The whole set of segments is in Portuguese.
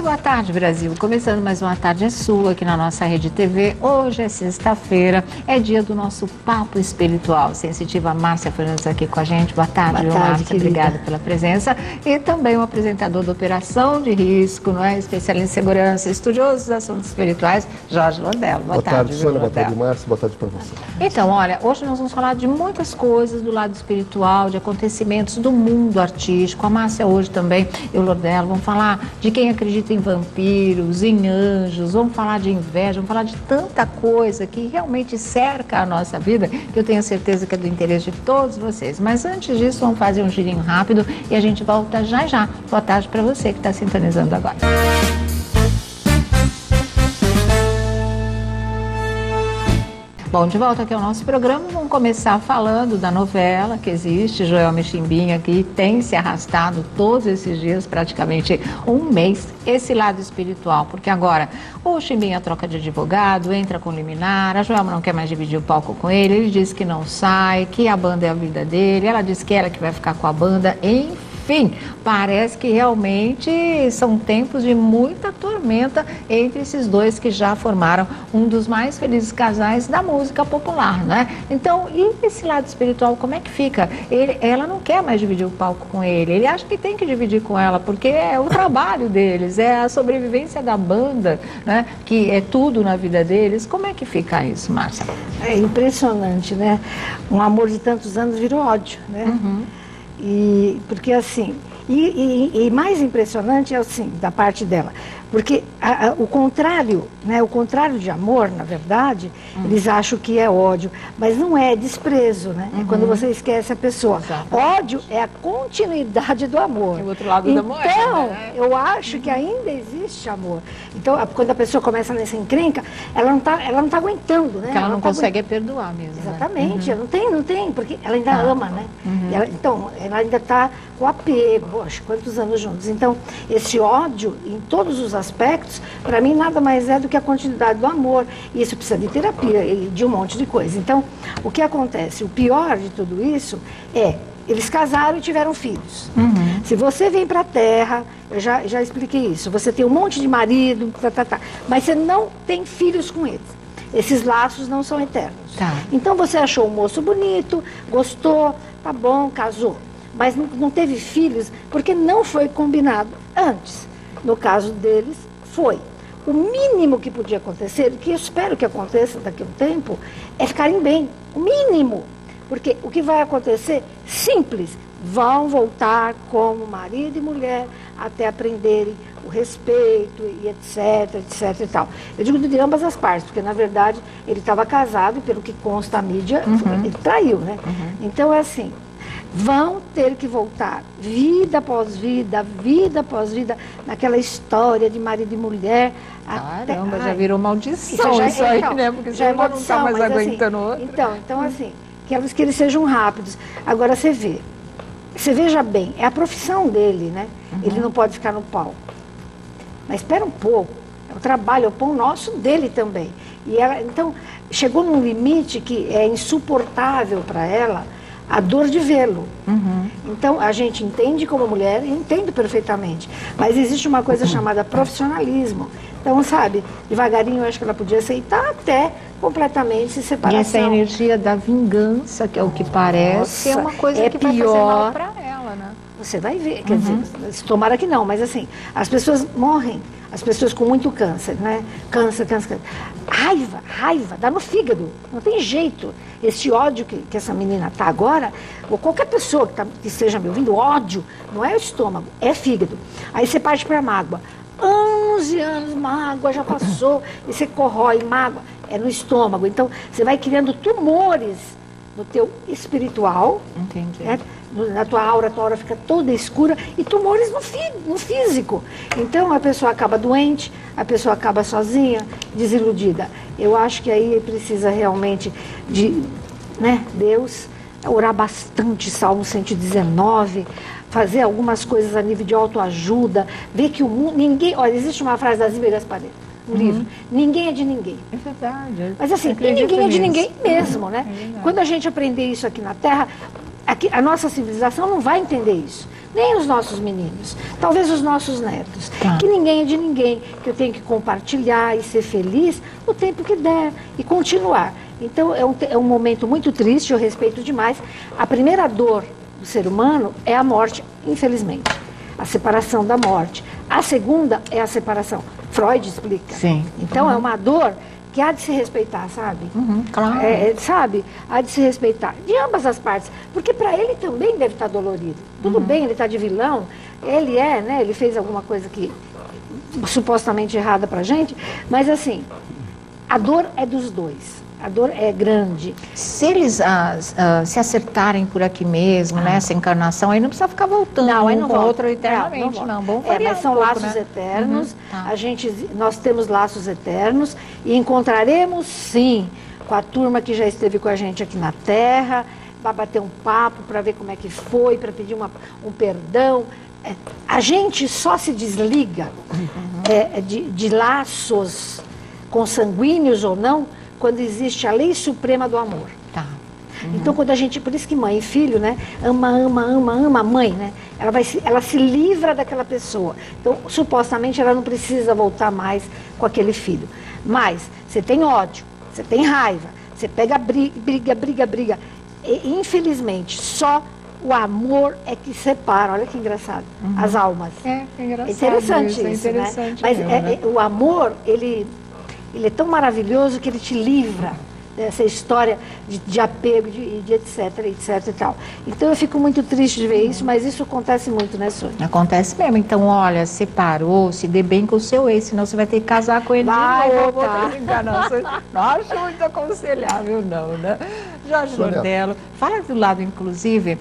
boa tarde, Brasil. Começando mais uma Tarde é Sua aqui na nossa Rede TV. Hoje é sexta-feira, é dia do nosso Papo Espiritual. Sensitiva Márcia Fernandes aqui com a gente. Boa tarde, Márcia. Obrigada pela presença. E também o apresentador da Operação de Risco, não é? Especialista em segurança, estudioso dos assuntos espirituais, Jorge Lordelo. Boa tarde, Sônia. Boa tarde, Márcia. Boa tarde para você. Então, olha, hoje nós vamos falar de muitas coisas do lado espiritual, de acontecimentos do mundo artístico. A Márcia hoje também e o Lordelo vão falar de quem acredita em vampiros, em anjos, vamos falar de inveja, vamos falar de tanta coisa que realmente cerca a nossa vida, que eu tenho certeza que é do interesse de todos vocês. Mas antes disso, vamos fazer um girinho rápido e a gente volta já já. Boa tarde para você que está sintonizando agora. Bom, de volta aqui ao nosso programa, vamos começar falando da novela que existe, Joelma e Chimbinha, que tem se arrastado todos esses dias, praticamente um mês, esse lado espiritual, porque agora o Chimbinha troca de advogado, entra com liminar, a Joelma não quer mais dividir o palco com ele diz que não sai, que a banda é a vida dele, ela diz que ela que vai ficar com a banda, enfim, parece que realmente são tempos de muita tormenta entre esses dois que já formaram um dos mais felizes casais da música popular, né? Então, e esse lado espiritual, como é que fica? Ela não quer mais dividir o palco com ele acha que tem que dividir com ela, porque é o trabalho deles, é a sobrevivência da banda, né? Que é tudo na vida deles. Como é que fica isso, Márcia? É impressionante, né? Um amor de tantos anos virou ódio, né? Uhum. E porque assim, e mais impressionante é assim, da parte dela, porque o contrário, né, o contrário de amor, na verdade, eles acham que é ódio, mas não é desprezo, né? É quando você esquece a pessoa. Ódio é a continuidade do amor. É o outro lado da moeda, né? Eu acho que ainda existe amor. Então, quando a pessoa começa nessa encrenca, ela não tá aguentando, né? Porque ela não consegue perdoar mesmo. Exatamente, né? Não tem, porque ela ainda ama, né? Então, ela ainda está com apego, poxa, quantos anos juntos. Então, esse ódio, em todos os aspectos, para mim nada mais é do que a continuidade do amor. E isso precisa de terapia e de um monte de coisa. Então, o que acontece? O pior de tudo isso é, eles casaram e tiveram filhos. Se você vem para a Terra, eu já expliquei isso, você tem um monte de marido, mas você não tem filhos com eles. Esses laços não são eternos. Então você achou um moço bonito, gostou, tá bom, casou. Mas não teve filhos porque não foi combinado antes. No caso deles, foi. O mínimo que podia acontecer, que eu espero que aconteça daqui a um tempo, é ficarem bem. O mínimo. Porque o que vai acontecer, simples, vão voltar como marido e mulher até aprenderem o respeito e etc e tal. Eu digo de ambas as partes, porque na verdade ele estava casado e pelo que consta a mídia, ele traiu, né? Então é assim, vão ter que voltar vida após vida, naquela história de marido e mulher. Caramba, já virou maldição isso aí, então, né? Porque já não está mais aguentando outro. Então assim, queremos que eles sejam rápidos. Agora você veja bem, é a profissão dele, né? Ele não pode ficar no palco. Mas espera um pouco, é o trabalho, é o pão nosso dele também. E ela, então, chegou num limite que é insuportável para ela, a dor de vê-lo. Então, a gente entende como mulher, e entendo perfeitamente, mas existe uma coisa chamada profissionalismo. Então, sabe, devagarinho eu acho que ela podia aceitar até completamente se separar. E essa energia da vingança, que é o que parece, é uma coisa que vai fazer mal para ela, né? Você vai ver, quer dizer, tomara que não, mas assim, as pessoas morrem, as pessoas com muito câncer, né? Câncer. Raiva, dá no fígado, não tem jeito. Esse ódio que essa menina tá agora, ou qualquer pessoa que esteja me ouvindo, ódio, não é o estômago, é fígado. Aí você parte para mágoa. Anos e anos, mágoa já passou, e você corrói mágoa, é no estômago. Então, você vai criando tumores no teu espiritual. Entendi. Né? Na tua aura fica toda escura e tumores no físico. Então a pessoa acaba doente, a pessoa acaba sozinha, desiludida. Eu acho que aí precisa realmente de, né, Deus, orar bastante, Salmo 119, fazer algumas coisas a nível de autoajuda, ver que o mundo, olha, existe uma frase da Zíbia Gasparetto, um livro, ninguém é de ninguém. É verdade. Mas assim, ninguém é de ninguém mesmo, né? Quando a gente aprender isso aqui na Terra, a nossa civilização não vai entender isso. Nem os nossos meninos, talvez os nossos netos. Que ninguém é de ninguém, que eu tenho que compartilhar e ser feliz o tempo que der e continuar. Então é um momento muito triste, eu respeito demais. A primeira dor do ser humano é a morte, infelizmente. A separação da morte. A segunda é a separação. Freud explica. Sim. Então é uma dor que há de se respeitar, sabe? Claro. Sabe? Há de se respeitar. De ambas as partes. Porque para ele também deve estar dolorido. Tudo bem, ele está de vilão. Ele né? Ele fez alguma coisa que supostamente errada pra gente. Mas assim, a dor é dos dois. A dor é grande. Se eles se acertarem por aqui mesmo, nessa encarnação, aí não precisa ficar voltando Não, aí um não com o volta. outro eternamente, não. Bom, Mas são laços né? eternos, Tá. nós temos laços eternos e encontraremos, sim, com a turma que já esteve com a gente aqui na Terra, para bater um papo, para ver como é que foi, para pedir um perdão. A gente só se desliga de laços consanguíneos ou não, quando existe a lei suprema do amor. Tá. Então, quando a gente, por isso que mãe e filho, né, ama a mãe, né, ela se livra daquela pessoa. Então, supostamente, ela não precisa voltar mais com aquele filho. Mas, você tem ódio, você tem raiva, você pega briga. E, infelizmente, só o amor é que separa, olha que engraçado, as almas. É engraçado. É interessante isso, interessante né? Mas mesmo, né? o amor, ele é tão maravilhoso que ele te livra dessa história de apego, de etc e tal. Então eu fico muito triste de ver isso, mas isso acontece muito, né, Sônia? Acontece mesmo. Então, olha, separou, se dê bem com o seu ex, senão você vai ter que casar com ele Vai, de novo. voltar. Não acho muito aconselhável, não, né? Jorge Sônia. Nordello, fala do lado, inclusive,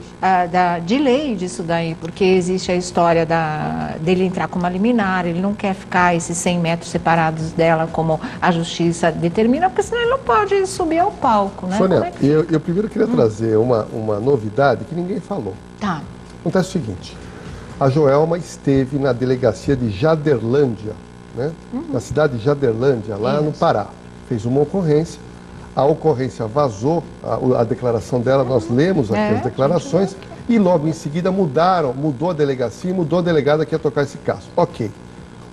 de lei disso daí, porque existe a história dele entrar com uma liminar, ele não quer ficar esses 100 metros separados dela, como a justiça determina, porque senão ele não pode subir ao palco, né? Como Sônia, é que... eu primeiro queria trazer uma novidade que ninguém falou. Tá. Acontece o seguinte, a Joelma esteve na delegacia de Jaderlândia, né? Na cidade de Jaderlândia, lá no Pará. Fez uma ocorrência, a ocorrência vazou, a declaração dela, nós lemos aqui as declarações, e logo em seguida mudou a delegacia e mudou a delegada que ia tocar esse caso. Ok.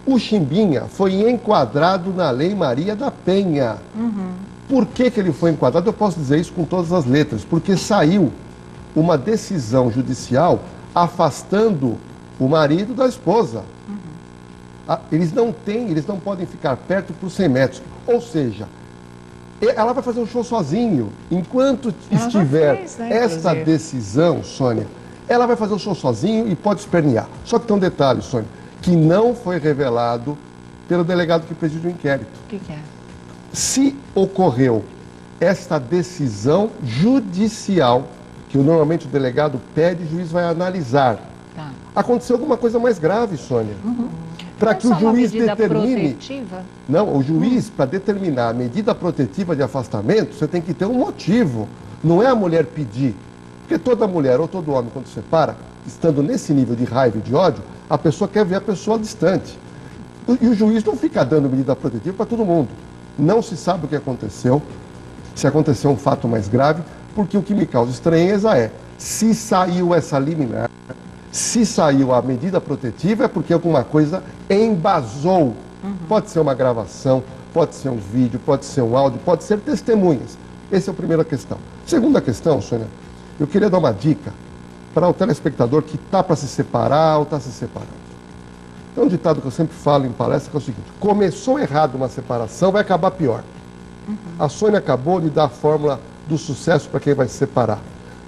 O Chimbinha foi enquadrado na Lei Maria da Penha. Por que ele foi enquadrado? Eu posso dizer isso com todas as letras, porque saiu uma decisão judicial afastando o marido da esposa. Eles não podem ficar perto por 100 metros. Ou seja, ela vai fazer um show sozinho. Enquanto estiver fez, né, esta inclusive. decisão, Sônia, ela vai fazer o show sozinho e pode espernear. Só que tem um detalhe, Sônia, que não foi revelado pelo delegado que preside o inquérito. O que é? Se ocorreu esta decisão judicial, que normalmente o delegado pede, o juiz vai analisar. Tá. Aconteceu alguma coisa mais grave, Sônia. Para Não que é o só uma juiz medida determine. protetiva? Não, o juiz, para determinar a medida protetiva de afastamento, você tem que ter um motivo. Não é a mulher pedir. Porque toda mulher ou todo homem, quando separa, estando nesse nível de raiva e de ódio, a pessoa quer ver a pessoa distante. E o juiz não fica dando medida protetiva para todo mundo. Não se sabe o que aconteceu, se aconteceu um fato mais grave, porque o que me causa estranheza é, se saiu essa liminar, se saiu a medida protetiva, é porque alguma coisa embasou. Pode ser uma gravação, pode ser um vídeo, pode ser um áudio, pode ser testemunhas. Essa é a primeira questão. Segunda questão, Sônia, eu queria dar uma dica para o telespectador que está para se separar ou está se separando. Tem um ditado que eu sempre falo em palestra que é o seguinte: começou errado uma separação, vai acabar pior. A Sônia acabou de dar a fórmula do sucesso para quem vai se separar.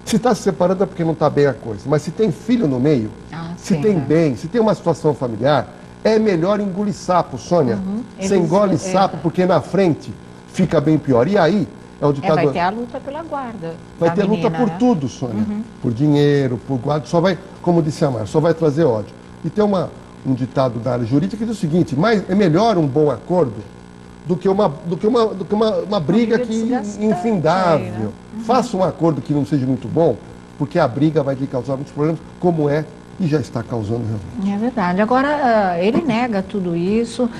Se está se separando é porque não está bem a coisa, mas se tem filho no meio, se sim, tem né? bem, se tem uma situação familiar, é melhor engolir sapo, Sônia. Você engole sapo porque na frente fica bem pior. E aí, é o ditado... vai ter a luta pela guarda. Vai da ter luta menina, por né? tudo, Sônia. Por dinheiro, por guarda, só vai, como disse a Mar, só vai trazer ódio. E tem um ditado da área jurídica que diz o seguinte: mas é melhor um bom acordo do que uma briga briga que desgastante infindável. aí, né? Faça um acordo que não seja muito bom, porque a briga vai lhe causar muitos problemas, como é e já está causando realmente. É verdade. Agora, ele nega tudo isso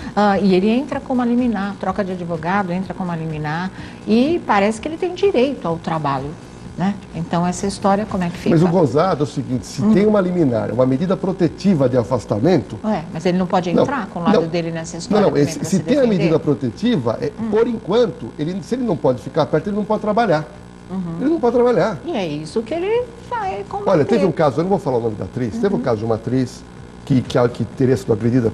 e ele entra com uma liminar, troca de advogado, entra com uma liminar e parece que ele tem direito ao trabalho. né? Então, essa história, como é que fica? Mas o gozado é o seguinte, se tem uma liminar, uma medida protetiva de afastamento... Mas ele não pode entrar com o lado dele nessa história também, se tem a medida protetiva, por enquanto, se ele não pode ficar perto, ele não pode trabalhar. Ele não pode trabalhar. E é isso que ele vai combater. Olha, teve um caso, eu não vou falar o nome da atriz, teve um caso de uma atriz que teria sido agredida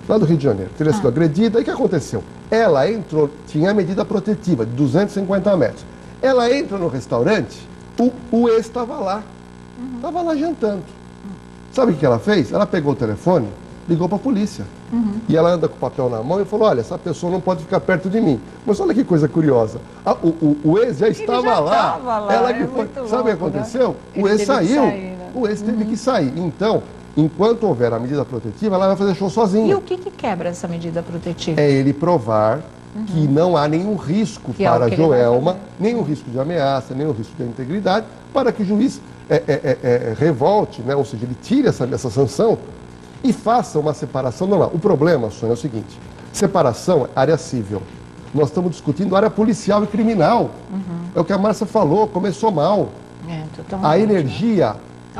lá do Rio de Janeiro, teria sido agredida, e o que aconteceu? Ela entrou, tinha a medida protetiva de 250 metros. Ela entra no restaurante, o ex estava lá jantando. Sabe o que ela fez? Ela pegou o telefone, ligou para a polícia. E ela anda com o papel na mão e falou, olha, essa pessoa não pode ficar perto de mim. Mas olha que coisa curiosa, o ex já estava lá. Ela que foi. Sabe o que aconteceu? Né? O ex saiu, o ex teve que sair. Então, enquanto houver a medida protetiva, ela vai fazer show sozinha. E o que quebra essa medida protetiva? É ele provar que não há nenhum risco para a Joelma, nenhum risco de ameaça, nenhum risco de integridade, para que o juiz revolte, né? Ou seja, ele tire essa sanção e faça uma separação normal. O problema, Sônia, é o seguinte, separação é área civil. Nós estamos discutindo área policial e criminal. É o que a Márcia falou, começou mal. A energia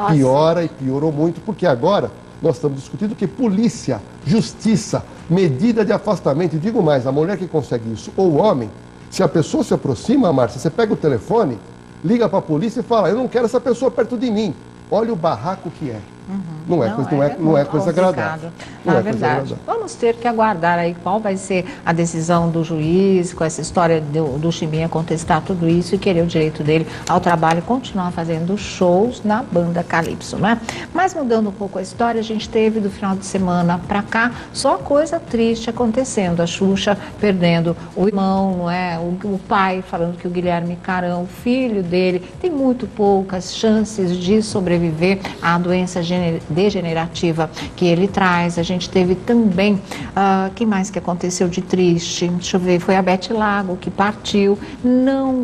piora e piorou muito, porque agora nós estamos discutindo que polícia, justiça, medida de afastamento, e digo mais, a mulher que consegue isso, ou o homem, se a pessoa se aproxima, Márcia, você pega o telefone, liga para a polícia e fala, eu não quero essa pessoa perto de mim. Olha o barraco que é. Não é coisa agradável. Na verdade, vamos ter que aguardar aí qual vai ser a decisão do juiz, com essa história do Chimbinha contestar tudo isso e querer o direito dele ao trabalho e continuar fazendo shows na banda Calypso, né? Mas mudando um pouco a história, a gente teve do final de semana pra cá só coisa triste acontecendo. A Xuxa perdendo o irmão, não é? O pai falando que o Guilherme Carão, o filho dele, tem muito poucas chances de sobreviver à doença degenerativa que ele traz. A gente teve também, que mais que aconteceu de triste? Deixa eu ver, foi a Beth Lago que partiu,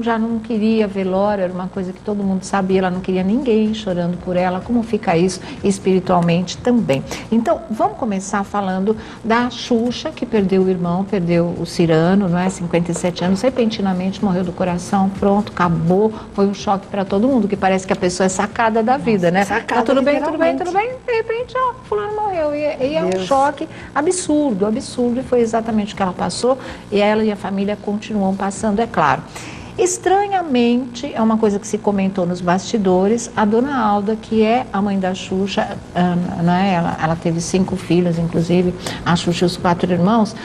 já não queria velório, era uma coisa que todo mundo sabia, ela não queria ninguém chorando por ela. Como fica isso espiritualmente também? Então, vamos começar falando da Xuxa, que perdeu o irmão, perdeu o Cirano, não é? 57 anos, repentinamente morreu do coração, pronto, acabou, foi um choque para todo mundo, que parece que a pessoa é sacada da vida, né? Tá tudo bem, de repente, fulano morreu. E é um choque absurdo, e foi exatamente o que ela passou, e ela e a família continuam passando, é claro. Estranhamente, é uma coisa que se comentou nos bastidores, a dona Alda, que é a mãe da Xuxa, né, ela teve 5 filhos, inclusive, a Xuxa e os 4 irmãos,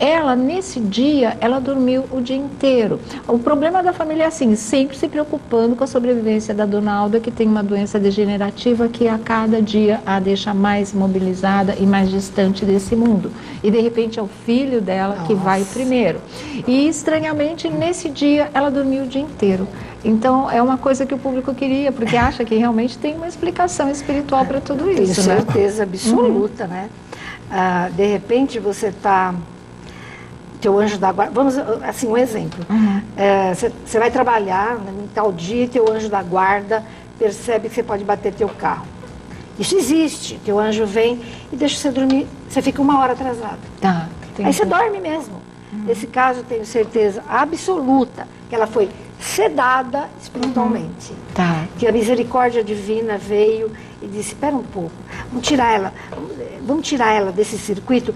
ela, nesse dia, ela dormiu o dia inteiro. O problema da família é assim, sempre se preocupando com a sobrevivência da dona Alda, que tem uma doença degenerativa que a cada dia a deixa mais imobilizada e mais distante desse mundo. E, de repente, é o filho dela que vai primeiro. E, estranhamente, nesse dia, ela dormiu o dia inteiro. Então, é uma coisa que o público queria, porque acha que realmente tem uma explicação espiritual para tudo isso, né? Certeza absoluta, né? De repente, você está... Teu anjo da guarda, vamos, assim, um exemplo. Você vai trabalhar em tal dia e teu anjo da guarda percebe que você pode bater teu carro. Isso existe. Teu anjo vem e deixa você dormir, você fica 1 hora atrasado. Aí você dorme mesmo. Nesse caso, tenho certeza absoluta que ela foi sedada espiritualmente. Que a misericórdia divina veio e disse, espera um pouco, vamos tirar ela desse circuito,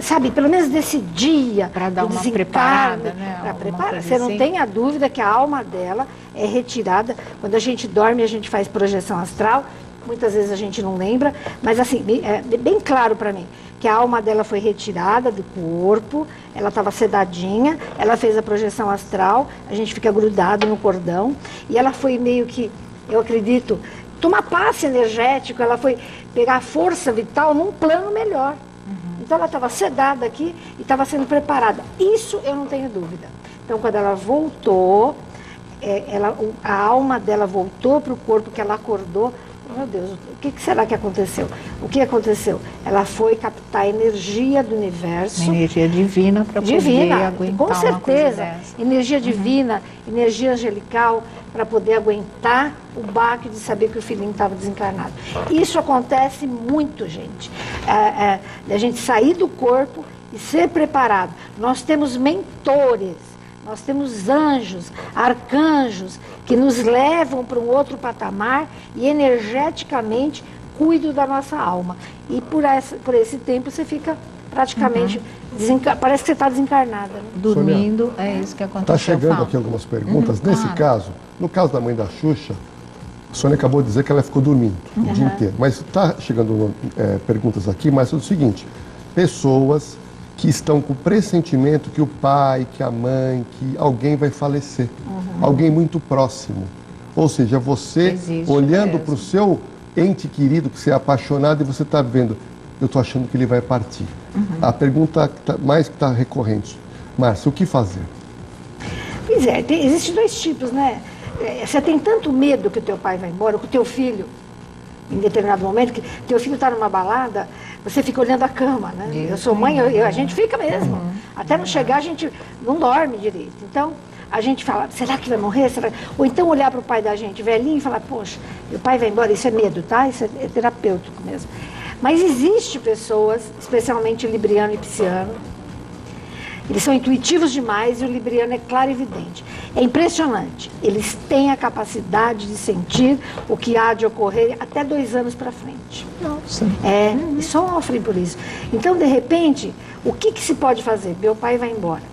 sabe, pelo menos desse dia. Para dar uma preparada, né? Para preparar. Você não tem a dúvida que a alma dela é retirada. Quando a gente dorme, a gente faz projeção astral, muitas vezes a gente não lembra, mas assim, é bem claro para mim, que a alma dela foi retirada do corpo, ela estava sedadinha, ela fez a projeção astral, a gente fica grudado no cordão, e ela foi meio que, eu acredito, tomar passe energético, ela foi pegar a força vital num plano melhor. Então ela estava sedada aqui e estava sendo preparada. Isso eu não tenho dúvida. Então quando ela voltou, a alma dela voltou para o corpo que ela acordou. Meu Deus, o que será que aconteceu? O que aconteceu? Ela foi captar a energia do universo. Energia divina para poder aguentar com certeza. Energia divina, energia angelical, para poder aguentar o baque de saber que o filhinho estava desencarnado. Isso acontece muito, gente. Da gente sair do corpo e ser preparado. Nós temos mentores Nós temos anjos, arcanjos, que nos levam para um outro patamar e energeticamente cuidam da nossa alma. E por esse tempo você fica praticamente, parece que você está desencarnada. Né? Dormindo, Sônia, é isso que aconteceu. Está chegando aqui algumas perguntas. Nesse caso, no caso da mãe da Xuxa, a Sônia acabou de dizer que ela ficou dormindo o dia inteiro. Mas está chegando perguntas aqui, mas é o seguinte, pessoas que estão com o pressentimento que o pai, que a mãe, que alguém vai falecer. Alguém muito próximo. Ou seja, você olhando para o seu ente querido, que você é apaixonado e você está vendo, eu estou achando que ele vai partir. A pergunta mais que está recorrente. Márcia, o que fazer? Pois é, existem dois tipos, né? Você tem tanto medo que o teu pai vai embora, ou que o teu filho, em determinado momento, que teu filho está numa balada, você fica olhando a cama, né? Eu sou mãe, a gente fica mesmo. Até não chegar, a gente não dorme direito. Então, a gente fala, será que vai morrer? Ou então olhar para o pai da gente, velhinho, e falar, poxa, meu pai vai embora, isso é medo, tá? Isso é terapêutico mesmo. Mas existe pessoas, especialmente libriano e pisciano, eles são intuitivos demais e o libriano é clarividente. É impressionante. Eles têm a capacidade de sentir o que há de ocorrer até 2 anos para frente. Nossa. E sofrem por isso. Então, de repente, o que se pode fazer? Meu pai vai embora.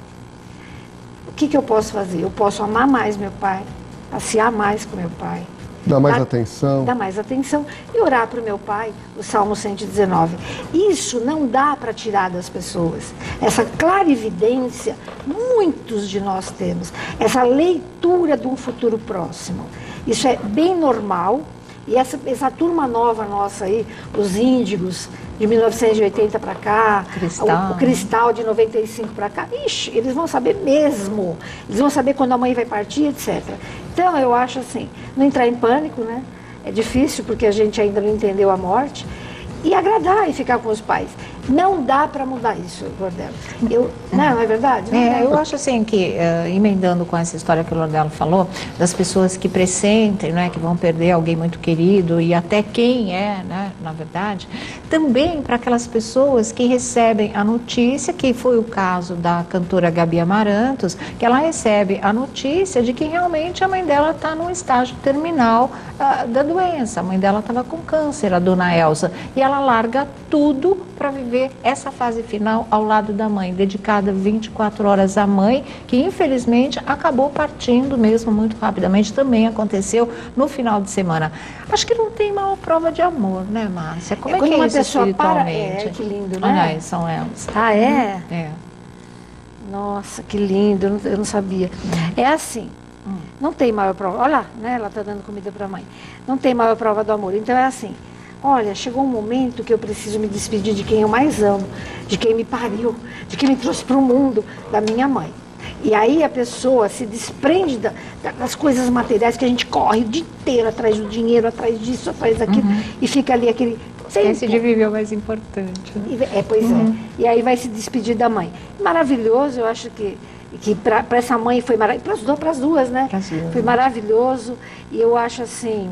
O que eu posso fazer? Eu posso amar mais meu pai, passear mais com meu pai. Dá mais atenção. Dá mais atenção e orar para o meu pai, o Salmo 119. Isso não dá para tirar das pessoas. Essa clarividência, muitos de nós temos. Essa leitura de um futuro próximo. Isso é bem normal. E essa turma nova nossa aí, os índigos de 1980 para cá, o cristal de 95 para cá, ixi, eles vão saber mesmo. Eles vão saber quando a mãe vai partir, etc. Então, eu acho assim, não entrar em pânico, né? É difícil porque a gente ainda não entendeu a morte. E agradar e ficar com os pais. Não dá para mudar isso, Lordelo. Não é verdade? Eu acho assim que, emendando com essa história que o Lordelo falou, das pessoas que pressentem, né, que vão perder alguém muito querido e até quem é, né, na verdade, também para aquelas pessoas que recebem a notícia, que foi o caso da cantora Gabi Amarantos, que ela recebe a notícia de que realmente a mãe dela está num estágio terminal da doença. A mãe dela estava com câncer, a dona Elza, e ela larga tudo para viver essa fase final ao lado da mãe, dedicada 24 horas à mãe, que infelizmente acabou partindo mesmo muito rapidamente, também aconteceu no final de semana. Acho que não tem maior prova de amor, né, Márcia? Como é que é isso espiritualmente? Que lindo, né? Olha aí, são elas. Ah, é? É. Nossa, que lindo, eu não sabia. É assim, não tem maior prova. Olha lá, né, ela está dando comida para a mãe. Não tem maior prova do amor. Então é assim, olha, chegou um momento que eu preciso me despedir de quem eu mais amo, de quem me pariu, de quem me trouxe para o mundo, da minha mãe. E aí a pessoa se desprende das coisas materiais que a gente corre o dia inteiro atrás do dinheiro, atrás disso, atrás daquilo, e fica ali aquele... Esquece de viver o mais importante. Né? Pois é. E aí vai se despedir da mãe. Maravilhoso, eu acho que para essa mãe foi maravilhoso, para as duas, né? Foi maravilhoso, e eu acho assim...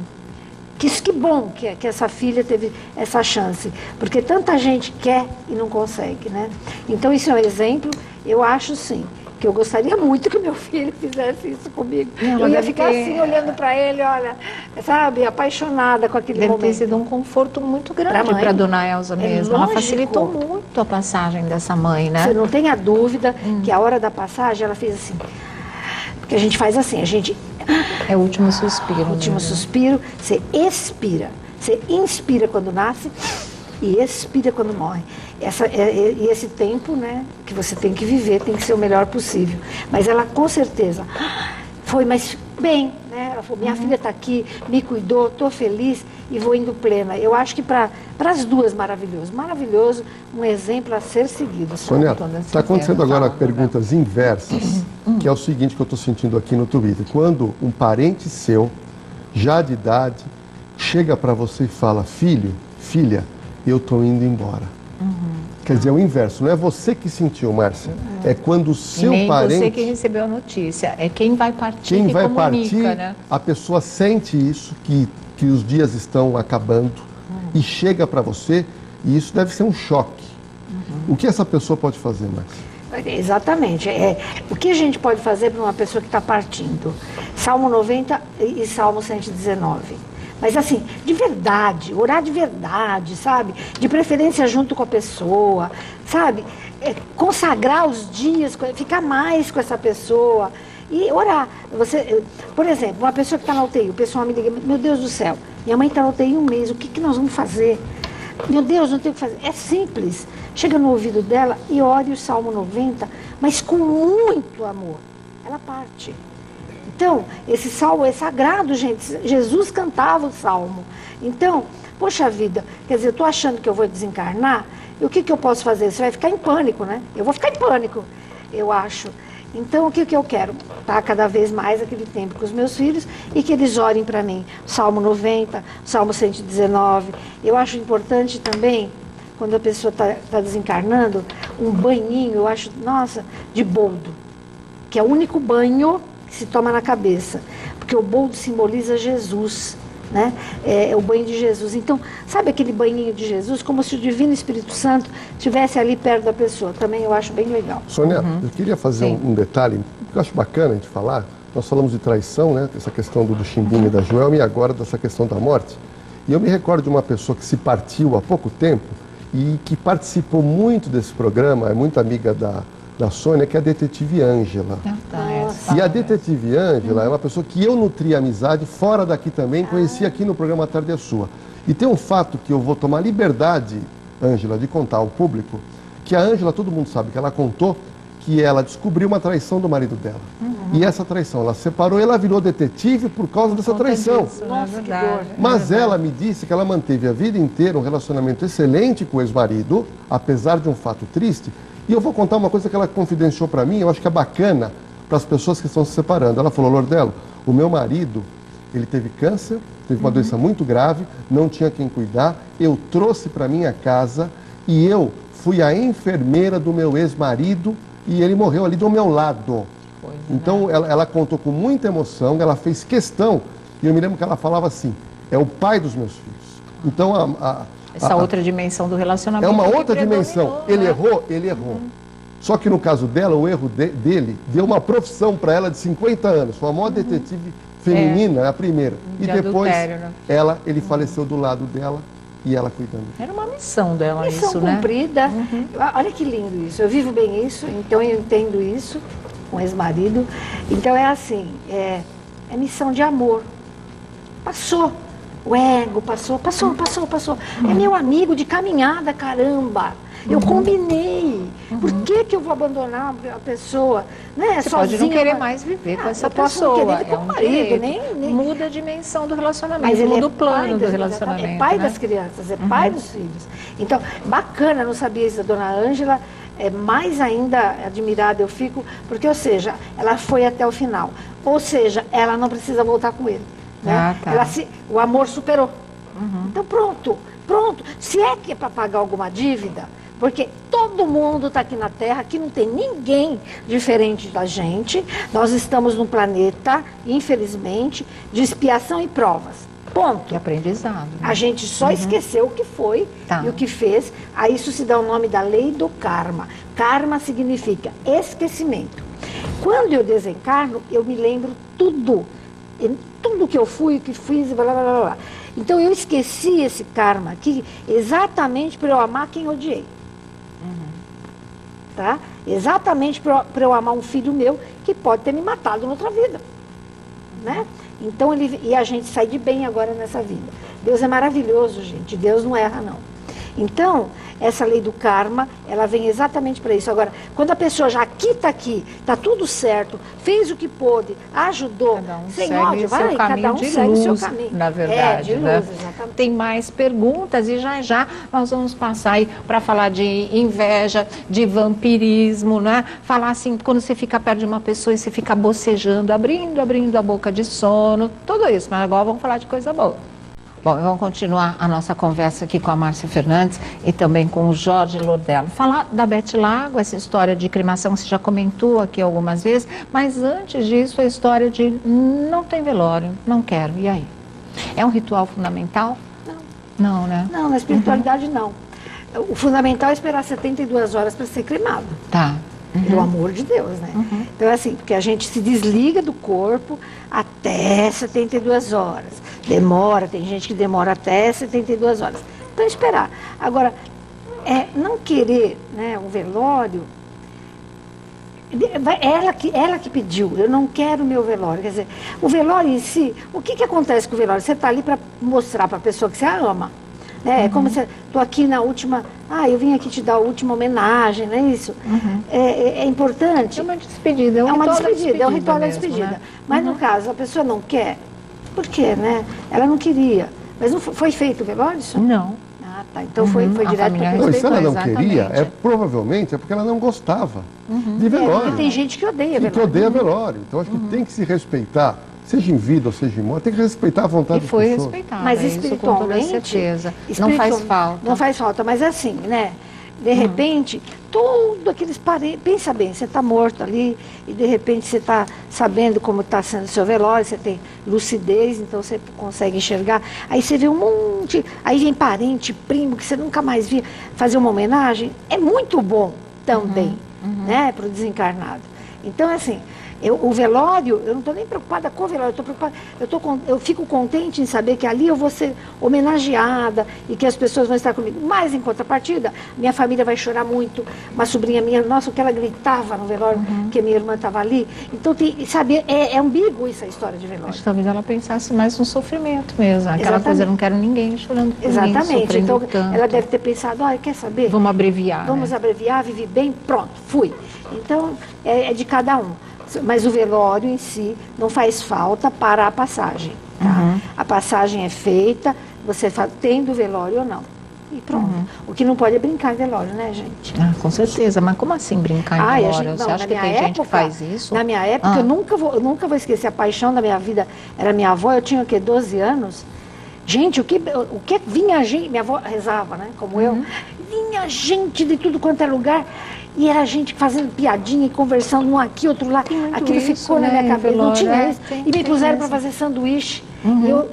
Que bom que essa filha teve essa chance, porque tanta gente quer e não consegue, né? Então isso é um exemplo, eu acho sim, que eu gostaria muito que meu filho fizesse isso comigo. Eu ia ficar assim, olhando para ele, olha, sabe, apaixonada com aquele momento. Deve ter sido um conforto muito grande para a dona Elza mesmo. Ela facilitou muito a passagem dessa mãe, né? Você não tem a dúvida que a hora da passagem ela fez assim, porque a gente faz assim, a gente... É o último suspiro. O último suspiro, você expira. Você inspira quando nasce e expira quando morre. E esse tempo, né, que você tem que viver, tem que ser o melhor possível. Mas ela, com certeza, foi, mas bem, né? Ela falou, minha filha está aqui, me cuidou, estou feliz e vou indo plena. Eu acho que para as duas, maravilhoso. Maravilhoso, um exemplo a ser seguido. Sônia, está acontecendo agora perguntas inversas, que é o seguinte que eu estou sentindo aqui no Twitter. Quando um parente seu, já de idade, chega para você e fala, filho, filha, eu estou indo embora. Quer dizer, é o inverso, não é você que sentiu, Márcia, é quando o seu nem parente... você que recebeu a notícia, é quem vai partir quem que vai comunica, partir, né? A pessoa sente isso, que os dias estão acabando, e chega para você, e isso deve ser um choque. O que essa pessoa pode fazer, Márcia? Exatamente. O que a gente pode fazer para uma pessoa que está partindo? Salmo 90 e Salmo 119. Mas assim, de verdade, orar de verdade, sabe? De preferência junto com a pessoa, sabe? Consagrar os dias, ficar mais com essa pessoa e orar. Por exemplo, uma pessoa que está na UTI, o pessoal me liga, meu Deus do céu, minha mãe está na UTI um mês, o que nós vamos fazer? Meu Deus, não tem o que fazer. É simples. Chega no ouvido dela e ore o Salmo 90, mas com muito amor. Ela parte. Então, esse salmo é sagrado, gente. Jesus cantava o salmo. Então, poxa vida, quer dizer, eu estou achando que eu vou desencarnar, e o que eu posso fazer? Você vai ficar em pânico, né? Eu vou ficar em pânico, eu acho. Então, o que eu quero? Estar cada vez mais aquele tempo com os meus filhos e que eles orem para mim. Salmo 90, Salmo 119. Eu acho importante também, quando a pessoa está desencarnando, um banhinho, eu acho, nossa, de boldo, que é o único banho que se toma na cabeça, porque o boldo simboliza Jesus, né? É o banho de Jesus. Então, sabe aquele banhinho de Jesus, como se o Divino Espírito Santo estivesse ali perto da pessoa. Também eu acho bem legal. Sônia, eu queria fazer um detalhe, que eu acho bacana a gente falar. Nós falamos de traição, né? Essa questão do Chimbinha e da Joelma, e agora dessa questão da morte. E eu me recordo de uma pessoa que se partiu há pouco tempo e que participou muito desse programa, é muito amiga da Sônia, que é a detetive Ângela. E a detetive Ângela é uma pessoa que eu nutri amizade fora daqui também, conheci aqui no programa Tarde é Sua. E tem um fato que eu vou tomar liberdade, Ângela, de contar ao público, que a Ângela, todo mundo sabe que ela contou que ela descobriu uma traição do marido dela. E essa traição, ela separou e ela virou detetive por causa dessa traição. Nossa, que dor. Mas ela me disse que ela manteve a vida inteira um relacionamento excelente com o ex-marido, apesar de um fato triste. E eu vou contar uma coisa que ela confidenciou para mim, eu acho que é bacana para as pessoas que estão se separando. Ela falou, Lordelo, o meu marido, ele teve câncer, teve uma doença muito grave, não tinha quem cuidar, eu trouxe para minha casa e eu fui a enfermeira do meu ex-marido e ele morreu ali do meu lado. Então ela contou com muita emoção, ela fez questão, e eu me lembro que ela falava assim, é o pai dos meus filhos. Então essa outra dimensão do relacionamento. É uma outra dimensão. Ele errou, ele errou. Só que no caso dela, o erro dele deu uma profissão para ela de 50 anos. Foi a maior detetive feminina, a primeira. E depois adultério, né? ele faleceu do lado dela e ela cuidando. Era uma missão dela Missão isso, né? cumprida. Olha que lindo isso. Eu vivo bem isso, então eu entendo isso com o ex-marido. Então é assim, é missão de amor. Passou. O ego passou. É meu amigo de caminhada, caramba. Eu combinei. Por que eu vou abandonar a pessoa? Né? Você sozinha, pode não querer mais viver com essa eu posso pessoa. não querer com o marido, nem... Muda a dimensão do relacionamento, Mas ele muda é o plano do pai relacionamento. É pai né? das crianças, é pai dos filhos. Então, bacana, não sabia isso da dona Ângela, mais ainda admirada eu fico, porque, ou seja, ela foi até o final. Ou seja, ela não precisa voltar com ele. Né? Tá. O amor superou. Então, pronto. Se é que é para pagar alguma dívida, porque todo mundo está aqui na Terra, aqui não tem ninguém diferente da gente. Nós estamos num planeta, infelizmente, de expiação e provas. Ponto. Que aprendizado. Né? A gente só esqueceu o que foi e o que fez. A isso se dá o nome da lei do karma. Karma significa esquecimento. Quando eu desencarno, eu me lembro tudo. Tudo que eu fui, o que fiz, blá, blá, blá, blá. Então eu esqueci esse karma aqui exatamente para eu amar quem odiei. Tá? Exatamente para eu amar um filho meu que pode ter me matado noutra vida. Né? Então e a gente sai de bem agora nessa vida. Deus é maravilhoso, gente. Deus não erra, não. Então, essa lei do karma, ela vem exatamente para isso. Agora, quando a pessoa já está aqui, está tudo certo, fez o que pôde, ajudou, sem ódio, vai, cada um segue o seu caminho. Na verdade, de luz, né? exatamente. Tem mais perguntas e já nós vamos passar aí para falar de inveja, de vampirismo, né? Falar assim, quando você fica perto de uma pessoa e você fica bocejando, abrindo a boca de sono, tudo isso. Mas agora vamos falar de coisa boa. Bom, vamos continuar a nossa conversa aqui com a Márcia Fernandes e também com o Jorge Lordelo. Falar da Beth Lago, essa história de cremação, você já comentou aqui algumas vezes, mas antes disso a história de não tem velório, não quero, e aí? É um ritual fundamental? Não, né? Não, na espiritualidade não. O fundamental é esperar 72 horas para ser cremado. Tá. Pelo amor de Deus, né? Então, assim, porque a gente se desliga do corpo até 72 horas. Demora, tem gente que demora até 72 horas. Então, esperar. Agora, não querer, né, um velório, ela que pediu, eu não quero o meu velório. Quer dizer, o velório em si, o que acontece com o velório? Você está ali para mostrar para a pessoa que você a ama. É como se estou aqui na última, eu vim aqui te dar a última homenagem, não é isso? É importante. É uma despedida, é uma despedida, é um ritual da mesmo, despedida. né? Mas no caso, a pessoa não quer, por quê, né? Ela não queria. Mas não foi feito o velório? Isso? Não. Ah, tá. Então foi direto para Não, e se ela não Exatamente. queria, provavelmente é porque ela não gostava de velório. Porque tem gente que odeia que velório. odeia velório. Então acho que tem que se respeitar, seja em vida ou seja em morte, tem que respeitar a vontade E das foi pessoas. respeitado, Mas isso com toda espiritualmente, certeza. Não faz falta. Não faz falta, mas assim, né? De repente, tudo aqueles parentes. Pensa bem, você está morto ali e de repente você está sabendo como está sendo o seu velório, você tem lucidez, então você consegue enxergar. Aí você vê um monte. Aí vem parente, primo, que você nunca mais via, fazer uma homenagem. É muito bom também, né? Para o desencarnado. Então, assim. O velório, eu não estou nem preocupada com o velório, eu fico contente em saber que ali eu vou ser homenageada e que as pessoas vão estar comigo. Mas, em contrapartida, minha família vai chorar muito. Uma sobrinha minha, nossa, o que ela gritava no velório, porque minha irmã estava ali. Então, sabe, é ambíguo essa história de velório. Acho que talvez ela pensasse mais no sofrimento mesmo. Aquela Exatamente. coisa, eu não quero ninguém chorando por mim, Exatamente. sofrendo Então, tanto. ela deve ter pensado, quer saber? Vamos abreviar, Vamos né? abreviar, vivi bem, pronto, fui. Então, é de cada um. Mas o velório em si não faz falta para a passagem. Tá? A passagem é feita, você tendo velório ou não. E pronto. O que não pode é brincar em velório, né, gente? Com certeza, mas como assim brincar em velório? Você acha que tem gente que faz isso? Na minha época, eu nunca vou esquecer, a paixão da minha vida era minha avó, eu tinha o quê? 12 anos. Gente, o que vinha gente, minha avó rezava, né, como eu, vinha gente de tudo quanto é lugar. E era gente fazendo piadinha e conversando um aqui, outro lá. Aquilo isso, ficou na né, minha cabeça. Não tinha isso. tem E me puseram isso. para fazer sanduíche.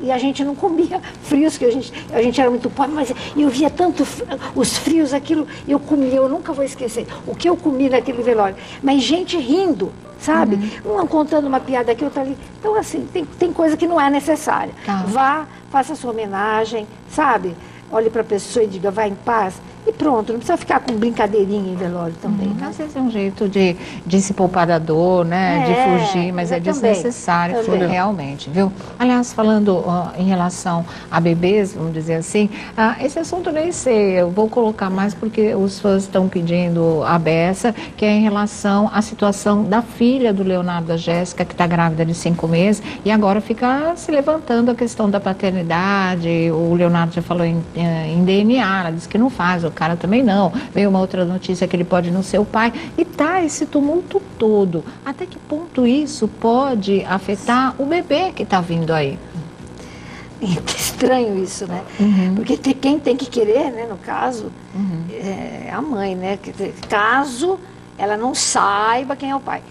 E a gente não comia frios, que a gente era muito pobre, mas eu via tanto os frios, aquilo, eu comia, eu nunca vou esquecer o que eu comi naquele velório. Mas gente rindo, sabe? Um contando uma piada aqui, outra ali. Então, assim, tem coisa que não é necessária. Tá. Vá, faça a sua homenagem, sabe? Olhe para a pessoa e diga, vá em paz. E pronto, não precisa ficar com brincadeirinha em velório também, né? Às vezes é um jeito de se poupar da dor, né? De fugir, mas é desnecessário, realmente, viu? Aliás, falando em relação a bebês, vamos dizer assim, esse assunto eu nem sei, eu vou colocar mais porque os fãs estão pedindo a beça, que é em relação à situação da filha do Leonardo da Jéssica, que está grávida de 5 meses, e agora fica se levantando a questão da paternidade. O Leonardo já falou em DNA, ela disse que não faz, o cara também não. Veio uma outra notícia que ele pode não ser o pai. E tá esse tumulto todo. Até que ponto isso pode afetar o bebê que está vindo aí? Que estranho isso, né? Porque quem tem que querer, né, no caso, é a mãe, né? Quer dizer, caso ela não saiba quem é o pai.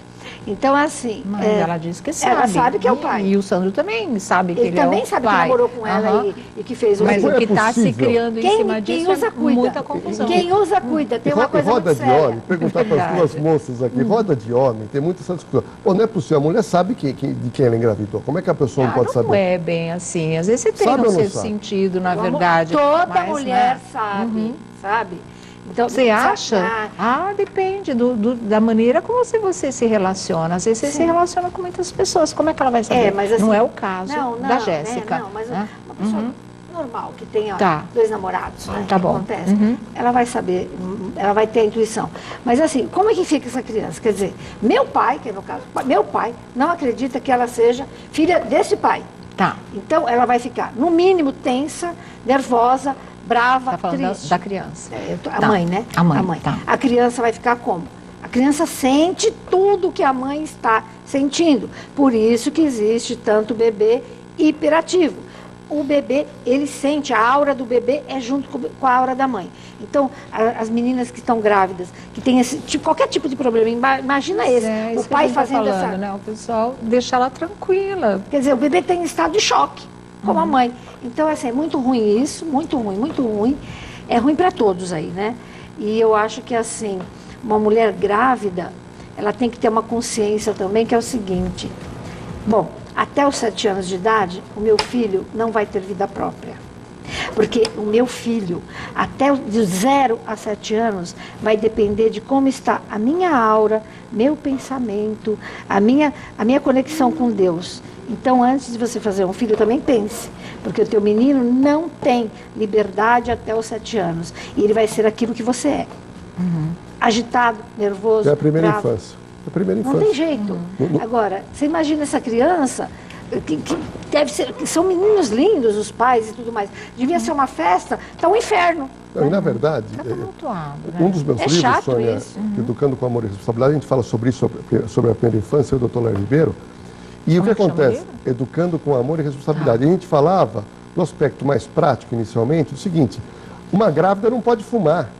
Então, assim... Mas ela disse que sabe. Ela sabe que é o pai. E o Sandro também sabe que ele é o pai. Ele também sabe que namorou com ela e que fez o Mas filho. o que está se criando em cima Quem disso usa, cuida. muita confusão. Quem usa, cuida. Tem uma coisa roda muito de séria. homem, perguntar para as duas moças aqui, roda de homem, tem muita essa discussão. Pô, não é possível, a mulher sabe de quem ela engravidou. Como é que a pessoa não pode Não saber? é bem assim. Às vezes você tem Sabe no ou não seu sabe? sentido, na verdade. Toda mas, mulher né? sabe, sabe? Então, Você acha? Depende da maneira como você se relaciona. Às vezes você se relaciona com muitas pessoas. Como é que ela vai saber? mas assim, não é o caso da Jéssica. Não, mas né? uma pessoa normal, que tenha Tá. 2 namorados, né? Tá que bom. acontece, ela vai saber, ela vai ter a intuição. Mas assim, como é que fica essa criança? Quer dizer, meu pai, que é no caso, meu pai, não acredita que ela seja filha desse pai. Tá. Então, ela vai ficar, no mínimo, tensa, nervosa, brava, Tá falando triste. da criança. A Tá. mãe, né? A mãe, tá. A criança vai ficar como? A criança sente tudo que a mãe está sentindo. Por isso que existe tanto bebê hiperativo. O bebê, ele sente, a aura do bebê é junto com a aura da mãe. Então, as meninas que estão grávidas, que têm qualquer tipo de problema, imagina esse, o isso pai que a gente tá fazendo falando, né? O pessoal deixa ela tranquila. Quer dizer, o bebê tem estado de choque, como a mãe. Então, assim, é muito ruim isso, muito ruim, muito ruim. É ruim para todos aí, né? E eu acho que, assim, uma mulher grávida, ela tem que ter uma consciência também, que é o seguinte: bom, até os 7 anos de idade, o meu filho não vai ter vida própria. Porque o meu filho, até de 0 a 7 anos, vai depender de como está a minha aura, meu pensamento, a minha conexão com Deus. Então, antes de você fazer um filho, também pense. Porque o teu menino não tem liberdade até os 7 anos. E ele vai ser aquilo que você é. Agitado, nervoso, É a primeira bravo. infância. É a primeira infância. Não tem jeito. Agora, você imagina essa criança, que deve ser, que são meninos lindos, os pais e tudo mais. Devia ser uma festa, tá um inferno. Não, e na verdade, Tá tumultuado, né? um dos meus É livros, chato Sônia, isso. Educando com Amor e Responsabilidade, a gente fala sobre isso, sobre a primeira infância, eu e o Dr. Léo Ribeiro. E Como o que é que chama o acontece? livro? Educando com Amor e Responsabilidade. A gente falava, do aspecto mais prático inicialmente, o seguinte: uma grávida não pode fumar.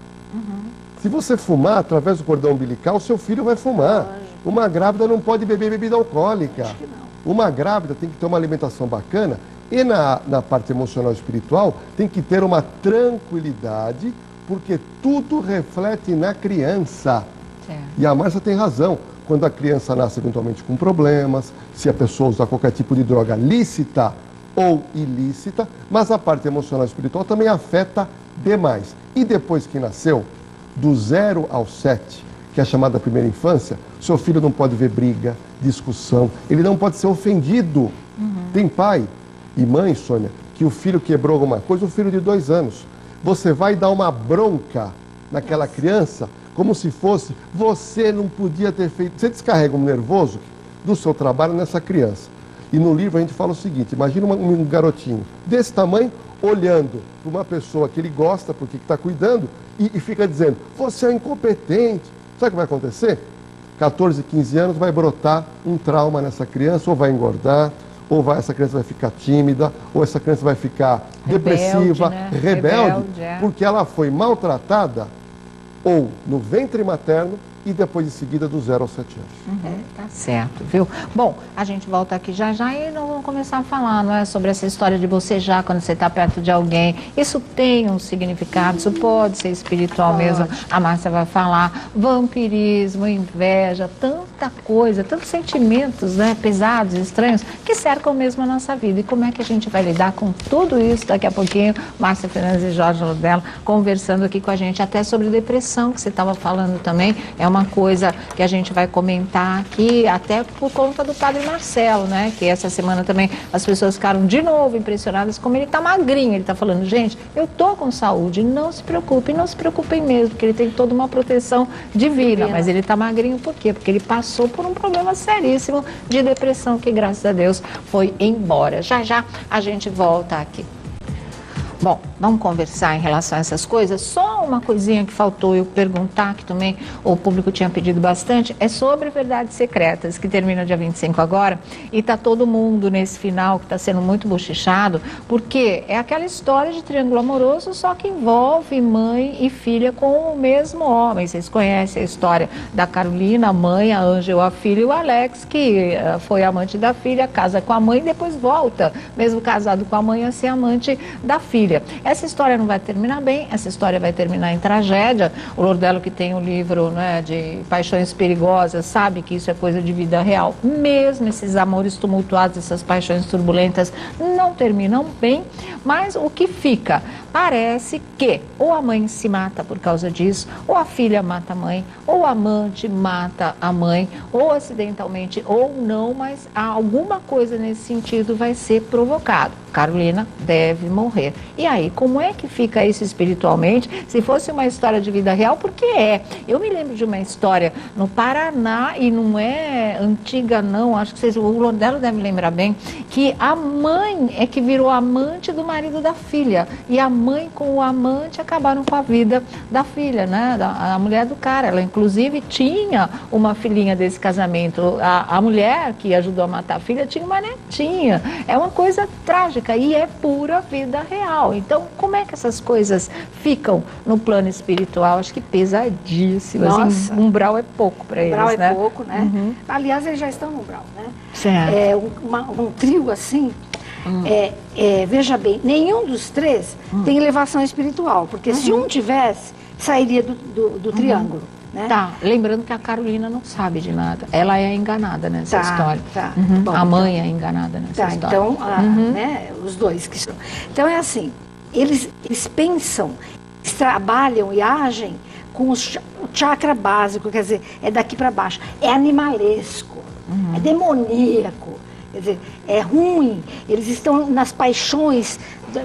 Se você fumar através do cordão umbilical, seu filho vai fumar. Uma grávida não pode beber bebida alcoólica. Acho que não. Uma grávida tem que ter uma alimentação bacana e na parte emocional e espiritual tem que ter uma tranquilidade, porque tudo reflete na criança. Certo. E a Márcia tem razão. Quando a criança nasce eventualmente com problemas, se a pessoa usar qualquer tipo de droga lícita ou ilícita, mas a parte emocional e espiritual também afeta demais. E depois que nasceu, do 0 ao 7, que é a chamada primeira infância, seu filho não pode ver briga, discussão, ele não pode ser ofendido. Tem pai e mãe, Sônia, que o filho quebrou alguma coisa, o filho de 2 anos. Você vai dar uma bronca naquela criança, como se fosse, você não podia ter feito. Você descarrega um nervoso do seu trabalho nessa criança. E no livro a gente fala o seguinte: imagina um garotinho desse tamanho, olhando para uma pessoa que ele gosta, porque está cuidando, e fica dizendo, você é incompetente. Sabe o que vai acontecer? 14, 15 anos vai brotar um trauma nessa criança, ou vai engordar, ou essa criança vai ficar tímida, ou essa criança vai ficar depressiva, né? rebelde, É. porque ela foi maltratada ou no ventre materno e depois em seguida do 0 aos 7 anos. Tá certo, viu? Bom, a gente volta aqui já já e nós vamos começar a falar, não é, sobre essa história de bocejar quando você está perto de alguém. Isso tem um significado, isso pode ser espiritual mesmo. A Márcia vai falar vampirismo, inveja, tanta coisa, tantos sentimentos, né, pesados, estranhos, que cercam mesmo a nossa vida. E como é que a gente vai lidar com tudo isso? Daqui a pouquinho, Márcia Fernandes e Jorge Lodella conversando aqui com a gente, até sobre depressão, que você estava falando também. É uma coisa que a gente vai comentar aqui, até por conta do Padre Marcelo, né? Que essa semana também as pessoas ficaram de novo impressionadas como ele tá magrinho. Ele tá falando, gente, eu tô com saúde, não se preocupem mesmo, porque ele tem toda uma proteção divina. Mas ele tá magrinho por quê? Porque ele passou por um problema seríssimo de depressão, que graças a Deus foi embora. Já já a gente volta aqui. Bom, vamos conversar em relação a essas coisas. Só uma coisinha que faltou eu perguntar, que também o público tinha pedido bastante, é sobre Verdades Secretas, que termina dia 25 agora, e está todo mundo nesse final que está sendo muito bochichado, porque é aquela história de triângulo amoroso, só que envolve mãe e filha com o mesmo homem. Vocês conhecem a história da Carolina, a mãe, a Ângela, a filha, e o Alex, que foi amante da filha, casa com a mãe e depois volta, mesmo casado com a mãe, a ser amante da filha. Essa história não vai terminar bem, essa história vai terminar em tragédia. O Lordello, que tem o livro, né, de Paixões Perigosas, sabe que isso é coisa de vida real. Mesmo esses amores tumultuados, essas paixões turbulentas não terminam bem, mas o que fica? Parece que ou a mãe se mata por causa disso, ou a filha mata a mãe, ou o amante mata a mãe, ou acidentalmente ou não, mas alguma coisa nesse sentido vai ser provocado. Carolina deve morrer. E aí, como é que fica isso espiritualmente? Se fosse uma história de vida real, porque é. Eu me lembro de uma história no Paraná, e não é antiga não, acho que o Lordello deve lembrar bem, que a mãe é que virou amante do marido da filha. E a mãe com o amante acabaram com a vida da filha, né? A mulher do cara. Ela, inclusive, tinha uma filhinha desse casamento. A mulher que ajudou a matar a filha tinha uma netinha. É uma coisa trágica e é pura vida real. Então, como é que essas coisas ficam no plano espiritual? Acho que pesadíssimas. Nossa. Umbral é pouco para eles, Umbral né? é pouco, né? Aliás, eles já estão no umbral, né? Certo. É um trio assim. Veja bem, nenhum dos três tem elevação espiritual, porque se um tivesse, sairia do triângulo. né? Tá, lembrando que a Carolina não sabe de nada. Ela é enganada nessa história. Tá. Uhum. Bom, a mãe é enganada nessa tá, história. então, né, os dois que são. Então é assim, eles pensam, eles trabalham e agem com o chakra básico, quer dizer, é daqui para baixo. É animalesco, é demoníaco, quer dizer, é ruim. Eles estão nas paixões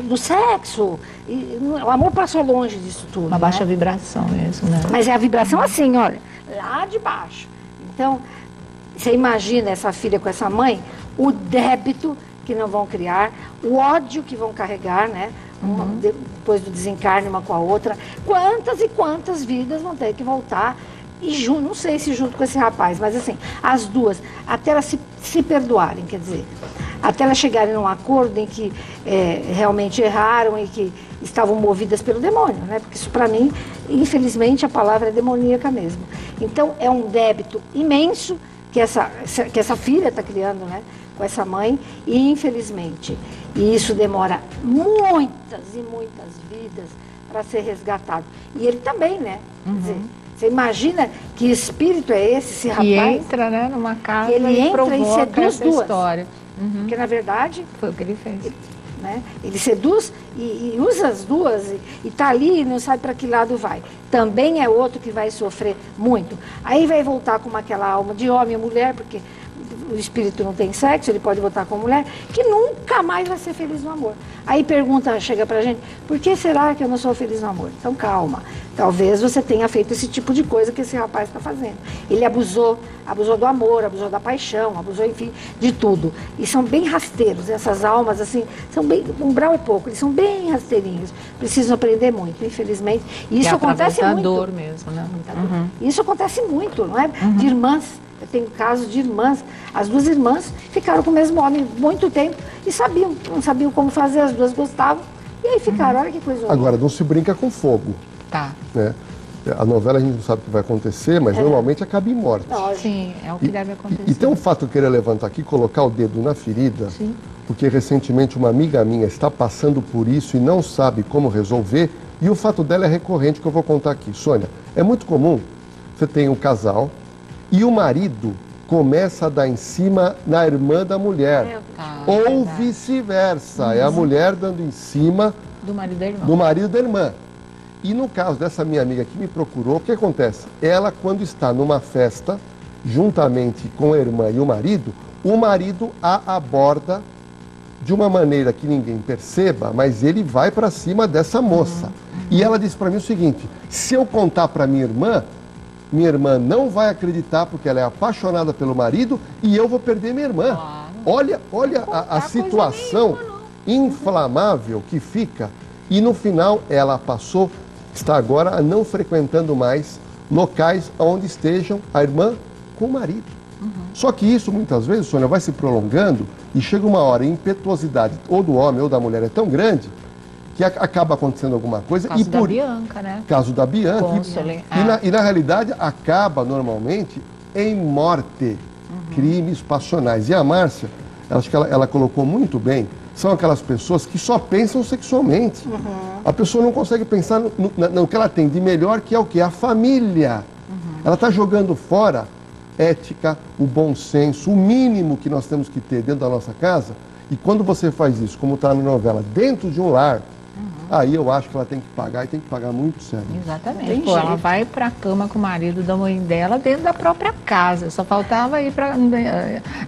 do sexo. E o amor passou longe disso tudo. Uma né? baixa vibração mesmo, né? Mas é a vibração assim, olha, lá de baixo. Então, você imagina essa filha com essa mãe, o débito que não vão criar, o ódio que vão carregar, né? Depois do desencarne uma com a outra. Quantas e quantas vidas vão ter que voltar? E não sei se junto com esse rapaz, mas assim, as duas, até elas se perdoarem, quer dizer, até elas chegarem num acordo em que realmente erraram e que estavam movidas pelo demônio, né? Porque isso para mim, infelizmente, a palavra é demoníaca mesmo. Então é um débito imenso que essa filha está criando, né? Com essa mãe, e infelizmente, e isso demora muitas e muitas vidas para ser resgatado. E ele também, né? Quer dizer, você imagina que espírito é esse rapaz? Que entra, né, numa casa ele e entra e provoca seduz essa duas. história. Porque na verdade Foi o que ele fez. né? Ele seduz e usa as duas e está ali e não sabe para que lado vai. Também é outro que vai sofrer muito. Aí vai voltar com aquela alma de homem e mulher, porque o espírito não tem sexo, ele pode voltar com mulher, que nunca mais vai ser feliz no amor. Aí chega pra gente, por que será que eu não sou feliz no amor? Então calma, talvez você tenha feito esse tipo de coisa que esse rapaz está fazendo. Ele abusou do amor, abusou da paixão, abusou, enfim, de tudo. E são bem rasteiros, essas almas, assim, são bem, umbral é pouco, eles são bem rasteirinhos, precisam aprender muito, infelizmente. E isso acontece muito. Dor mesmo, né? Isso acontece muito, não é? De irmãs. Eu tenho casos de irmãs, as duas irmãs ficaram com o mesmo homem muito tempo e não sabiam como fazer, as duas gostavam, e aí ficaram, olha que coisa horrível. Agora, não se brinca com fogo. Tá. Né? A novela a gente não sabe o que vai acontecer, mas normalmente acaba em morte. Sim, é o que deve acontecer. E tem um fato que eu queria levantar aqui, colocar o dedo na ferida, Sim. porque recentemente uma amiga minha está passando por isso e não sabe como resolver, e o fato dela é recorrente, que eu vou contar aqui. Sônia, é muito comum, você tem um casal, e o marido começa a dar em cima na irmã da mulher. Ou vice-versa, é a mulher dando em cima Do marido da irmã. do marido da irmã. E no caso dessa minha amiga que me procurou, o que acontece? Ela, quando está numa festa, juntamente com a irmã e o marido a aborda de uma maneira que ninguém perceba, mas ele vai para cima dessa moça. E ela disse para mim o seguinte, se eu contar para minha irmã não vai acreditar porque ela é apaixonada pelo marido e eu vou perder minha irmã. Olha a situação inflamável que fica. E no final ela está agora não frequentando mais locais onde estejam a irmã com o marido. Só que isso muitas vezes, Sônia, vai se prolongando e chega uma hora, a impetuosidade ou do homem ou da mulher é tão grande que acaba acontecendo alguma coisa. Caso da Bianca, né? Caso da Bianca. Cônsole, E na realidade acaba normalmente em morte, crimes passionais. E a Márcia, acho que ela colocou muito bem, são aquelas pessoas que só pensam sexualmente. A pessoa não consegue pensar no que ela tem de melhor, que é o quê? A família. Ela está jogando fora ética, o bom senso, o mínimo que nós temos que ter dentro da nossa casa. E quando você faz isso, como está na novela, dentro de um lar, aí eu acho que ela tem que pagar e tem que pagar muito sério. Exatamente. Pô, ela vai pra cama com o marido da mãe dela dentro da própria casa. Só faltava ir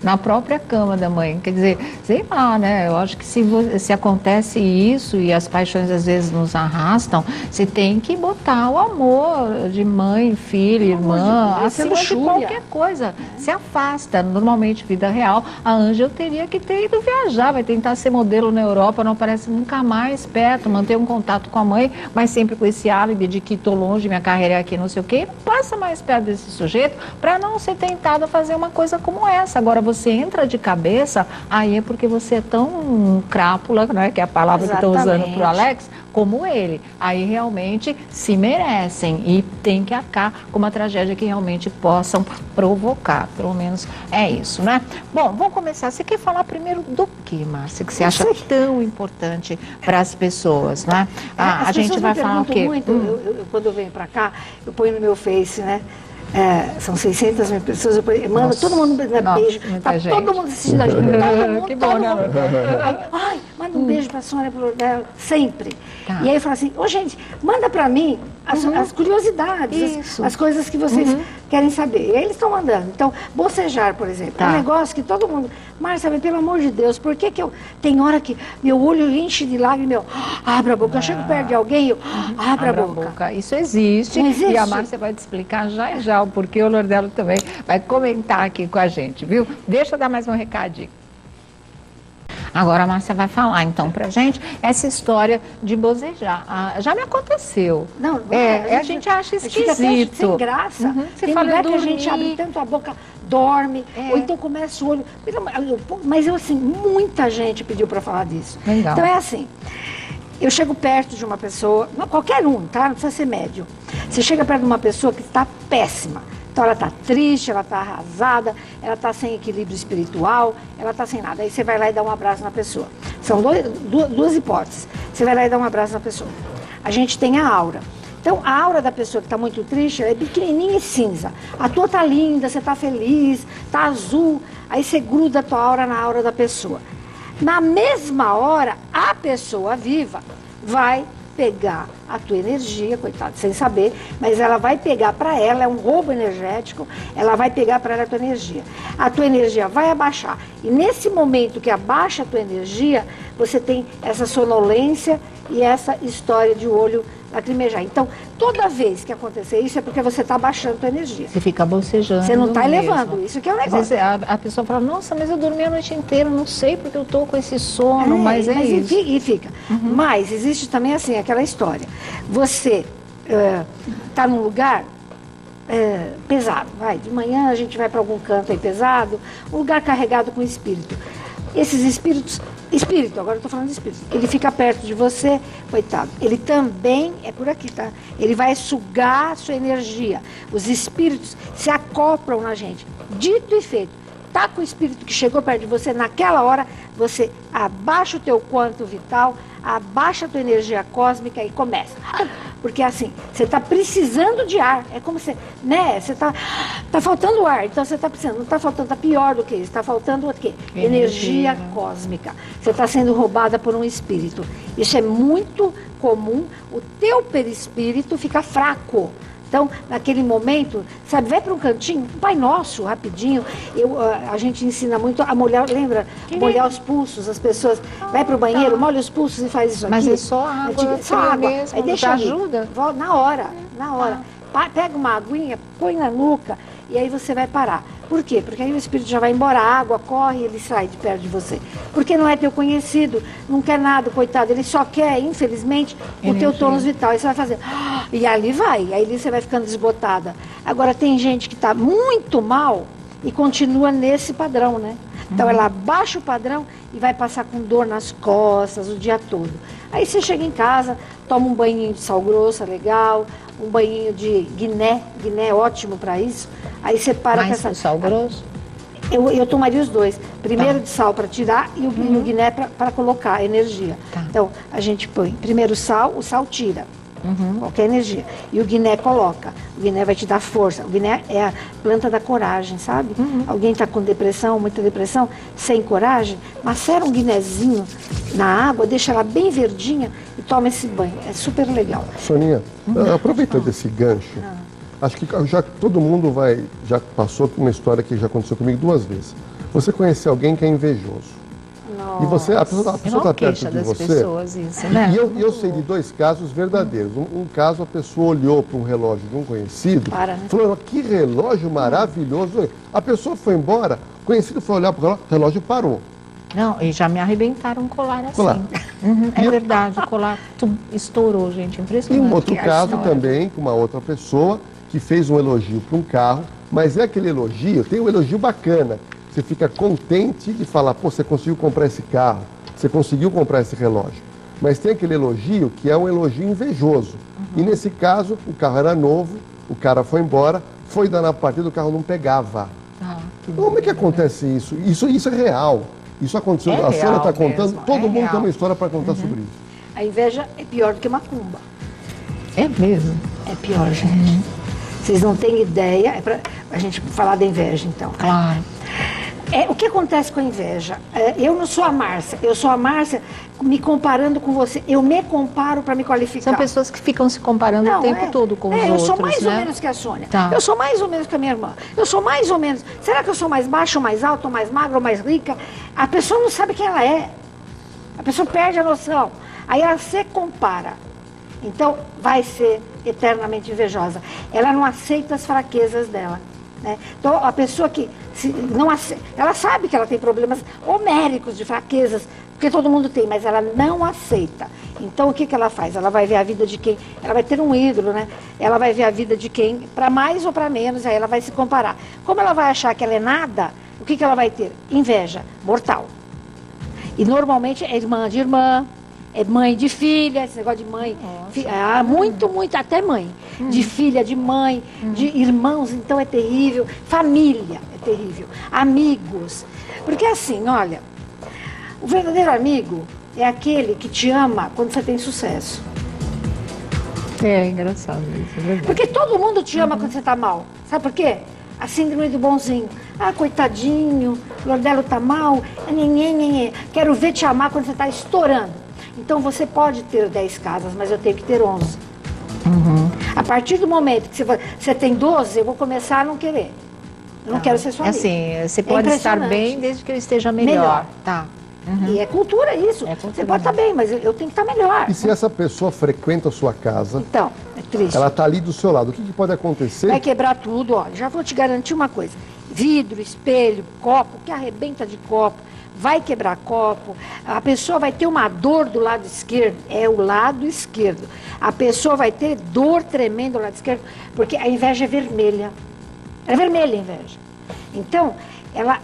na própria cama da mãe. Quer dizer, sei lá, né? Eu acho que se acontece isso e as paixões às vezes nos arrastam, você tem que botar o amor de mãe, filho, irmã, acima de qualquer coisa. Se afasta. Normalmente, vida real, a Ângela teria que ter ido viajar, vai tentar ser modelo na Europa, não aparece nunca mais perto, manter um contato com a mãe, mas sempre com esse álibi de que estou longe, minha carreira é aqui, não sei o quê, passa mais perto desse sujeito para não ser tentado a fazer uma coisa como essa. Agora, você entra de cabeça, aí é porque você é tão crápula, né, que é a palavra que estou usando para o Alex, como ele. Aí realmente se merecem e tem que acabar com uma tragédia que realmente possam provocar. Pelo menos é isso, né? Bom, vamos começar. Você quer falar primeiro do que, Márcia, que você acha tão importante para as pessoas, né? A gente vai falar o quê? Muito, quando eu venho para cá, eu ponho no meu Face, né? São 600 mil pessoas, eu mando, todo mundo dá beijo, tá gente. Todo mundo assistindo a gente, todo mundo, Que bom, né? Ai, manda um beijo pra Sônia, pro Lourdel, sempre. Tá. E aí eu falo assim, gente, manda pra mim as curiosidades, as coisas que vocês querem saber. E aí eles estão mandando. Então, bocejar, por exemplo, é um negócio que todo mundo, Márcia, pelo amor de Deus, por que eu, tem hora que meu olho enche de lágrimas, abra a boca, eu chego perto de alguém, eu abra a boca. Isso existe, e a Márcia vai te explicar já o porquê. O Lourdelo também vai comentar aqui com a gente, viu? Deixa eu dar mais um recadinho. Agora a Márcia vai falar, então, pra gente essa história de bocejar. Já me aconteceu. Não, a gente acha esquisito. Fica sem graça. Você Tem fala lugar que a gente abre tanto a boca, dorme, ou então começa o olho. Mas assim, muita gente pediu para falar disso. Legal. Então é assim, eu chego perto de uma pessoa, qualquer um, tá? Não precisa ser médio. Você chega perto de uma pessoa que está péssima. Então ela está triste, ela está arrasada, ela está sem equilíbrio espiritual, ela está sem nada. Aí você vai lá e dá um abraço na pessoa. São duas hipóteses. Você vai lá e dá um abraço na pessoa. A gente tem a aura. Então a aura da pessoa que está muito triste, ela é pequenininha e cinza. A tua tá linda, você está feliz, tá azul. Aí você gruda a tua aura na aura da pessoa. Na mesma hora, a pessoa viva vai pegar a tua energia, coitado, sem saber, mas ela vai pegar para ela, é um roubo energético, ela vai pegar para ela a tua energia. A tua energia vai abaixar. E nesse momento que abaixa a tua energia, você tem essa sonolência e essa história de olho lacrimejar. Então, toda vez que acontecer isso é porque você está baixando a tua energia. Você fica bocejando. Você não está mesmo. elevando, isso que é o negócio. Às vezes a pessoa fala, nossa, mas eu dormi a noite inteira, não sei porque eu estou com esse sono, mas isso. E fica. Mas existe também assim, aquela história. Você está num lugar pesado, de manhã a gente vai para algum canto aí pesado, um lugar carregado com espírito. Esses espírito, agora eu estou falando de espírito, ele fica perto de você, coitado, ele também é por aqui, tá? Ele vai sugar a sua energia. Os espíritos se acoplam na gente. Dito e feito, tá com o espírito que chegou perto de você, naquela hora você abaixa o teu quanto vital, abaixa a tua energia cósmica e começa. Porque assim, você está precisando de ar. É como você, né? Você tá faltando ar, então você está precisando. Não está faltando, está pior do que isso. Está faltando o quê? Energia cósmica. Você está sendo roubada por um espírito. Isso é muito comum. O teu perispírito fica fraco. Então, naquele momento, sabe, vai para um cantinho, um Pai Nosso, rapidinho. A gente ensina muito a molhar, lembra? Molhar os pulsos, as pessoas. Vai para o banheiro, molha os pulsos e faz isso aqui. Mas é só água. Só água. Mesmo, aí deixa ajuda. Na hora. Pega uma aguinha, põe na nuca e aí você vai parar. Por quê? Porque aí o espírito já vai embora, a água corre e ele sai de perto de você. Porque não é teu conhecido, não quer nada, coitado. Ele só quer, infelizmente, o teu tônus vital. Aí você vai fazer... E ali vai, aí você vai ficando desbotada. Agora, tem gente que está muito mal e continua nesse padrão, né? Então, ela abaixa o padrão e vai passar com dor nas costas o dia todo. Aí você chega em casa, toma um banhinho de sal grosso, legal, um banhinho de guiné é ótimo para isso. Aí você para com essa... sal grosso? Eu tomaria os dois. Primeiro de sal para tirar e o guiné para colocar energia. Então, a gente põe primeiro o sal tira. Qualquer energia. E o guiné coloca. O guiné vai te dar força. O guiné é a planta da coragem, sabe? Alguém está com depressão, muita depressão, sem coragem, macera um guinézinho na água, deixa ela bem verdinha e toma esse banho. É super legal. Soninha, aproveitando esse gancho, acho que já todo mundo já passou por uma história que já aconteceu comigo 2 vezes. Você conhece alguém que é invejoso. Nossa. E você, a pessoa está perto de você. Pessoas, isso, né? E eu sei de 2 casos verdadeiros. Um caso, a pessoa olhou para um relógio de um conhecido, falou, que relógio maravilhoso. A pessoa foi embora, o conhecido foi olhar para o relógio parou. Não, e já me arrebentaram um colar assim. É verdade, o colar estourou, gente, impressionante. E um outro caso também, com uma outra pessoa, que fez um elogio para um carro, mas é aquele elogio, tem um elogio bacana. Você fica contente de falar, pô, você conseguiu comprar esse carro, você conseguiu comprar esse relógio. Mas tem aquele elogio que é um elogio invejoso. E nesse caso, o carro era novo, o cara foi embora, foi dar na partida, o carro não pegava. Como é que acontece isso? Isso é real. Isso aconteceu, a Sônia está contando, todo mundo tem uma história para contar sobre isso. A inveja é pior do que macumba. É mesmo? É pior, gente. Vocês não têm ideia, é pra a gente falar da inveja, então. Claro. O que acontece com a inveja? Eu não sou a Márcia, eu sou a Márcia me comparando com você. Eu me comparo para me qualificar. São pessoas que ficam se comparando o tempo todo com os outros, eu sou mais né? ou menos que a Sônia. Tá. Eu sou mais ou menos que a minha irmã. Eu sou mais ou menos... Será que eu sou mais baixa, ou mais alta, ou mais magra, ou mais rica? A pessoa não sabe quem ela é. A pessoa perde a noção. Aí ela se compara. Então, vai ser eternamente invejosa. Ela não aceita as fraquezas dela. Né? Então, a pessoa que não aceita, ela sabe que ela tem problemas homéricos de fraquezas, porque todo mundo tem, mas ela não aceita. Então, o que ela faz? Ela vai ver a vida de quem... Ela vai ter um ídolo, né? Ela vai ver a vida de quem, para mais ou para menos, aí ela vai se comparar. Como ela vai achar que ela é nada, o que ela vai ter? Inveja mortal. E, normalmente, é irmã de irmã, é mãe de filha, esse negócio de mãe. Muito, até mãe. De filha, de mãe, de irmãos, então é terrível. Família é terrível. Amigos. Porque assim, olha, o verdadeiro amigo é aquele que te ama quando você tem sucesso. É engraçado isso, é verdade. Porque todo mundo te ama quando você está mal. Sabe por quê? A síndrome do bonzinho. Ah, coitadinho, o Lordelo tá mal. Quero ver te amar quando você está estourando. Então você pode ter 10 casas, mas eu tenho que ter 11. A partir do momento que você tem 12, eu vou começar a não querer. Eu não quero ser sua amiga. Assim, você pode estar bem desde que eu esteja melhor. Tá. E é cultura isso. Você pode estar bem, mas eu tenho que estar melhor. E se essa pessoa frequenta a sua casa, então, é triste. Ela está ali do seu lado, o que pode acontecer? Vai quebrar tudo, olha, já vou te garantir uma coisa. Vidro, espelho, copo, que arrebenta de copo, vai quebrar copo, a pessoa vai ter uma dor do lado esquerdo, é o lado esquerdo. A pessoa vai ter dor tremenda do lado esquerdo, porque a inveja é vermelha. É vermelha a inveja. Então, ela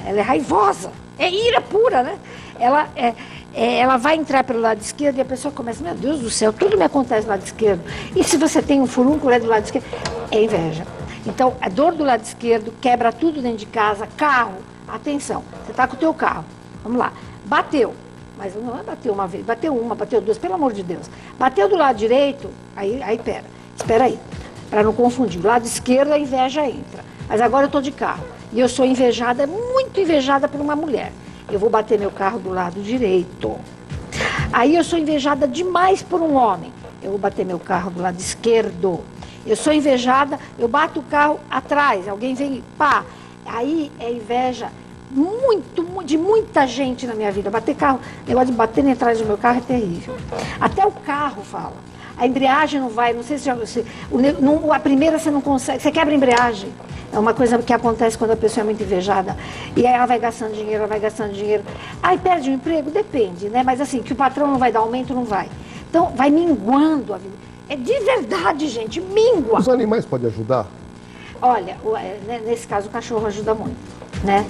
é raivosa, é ira pura, né? Ela vai entrar pelo lado esquerdo e a pessoa começa, meu Deus do céu, tudo me acontece do lado esquerdo. E se você tem um furúnculo do lado esquerdo, é inveja. Então, a dor do lado esquerdo quebra tudo dentro de casa, carro. Atenção, você está com o teu carro, vamos lá, bateu, mas não é bater uma vez, bateu uma, bateu duas, pelo amor de Deus. Bateu do lado direito, aí espera aí, para não confundir, do lado esquerdo a inveja entra. Mas agora eu estou de carro, e eu sou invejada, muito invejada por uma mulher. Eu vou bater meu carro do lado direito. Aí eu sou invejada demais por um homem, eu vou bater meu carro do lado esquerdo. Eu sou invejada, eu bato o carro atrás, alguém vem, pá. Aí é inveja de muita gente na minha vida. Bater carro, negócio de bater atrás do meu carro é terrível. Até o carro fala. A embreagem não vai, não sei se a primeira você não consegue, você quebra a embreagem. É uma coisa que acontece quando a pessoa é muito invejada. E aí ela vai gastando dinheiro, ela vai gastando dinheiro. Aí perde o emprego? Depende, né? Mas assim, que o patrão não vai dar aumento, não vai. Então vai minguando a vida. É de verdade, gente, mingua. Os animais podem ajudar? Olha, nesse caso o cachorro ajuda muito, né?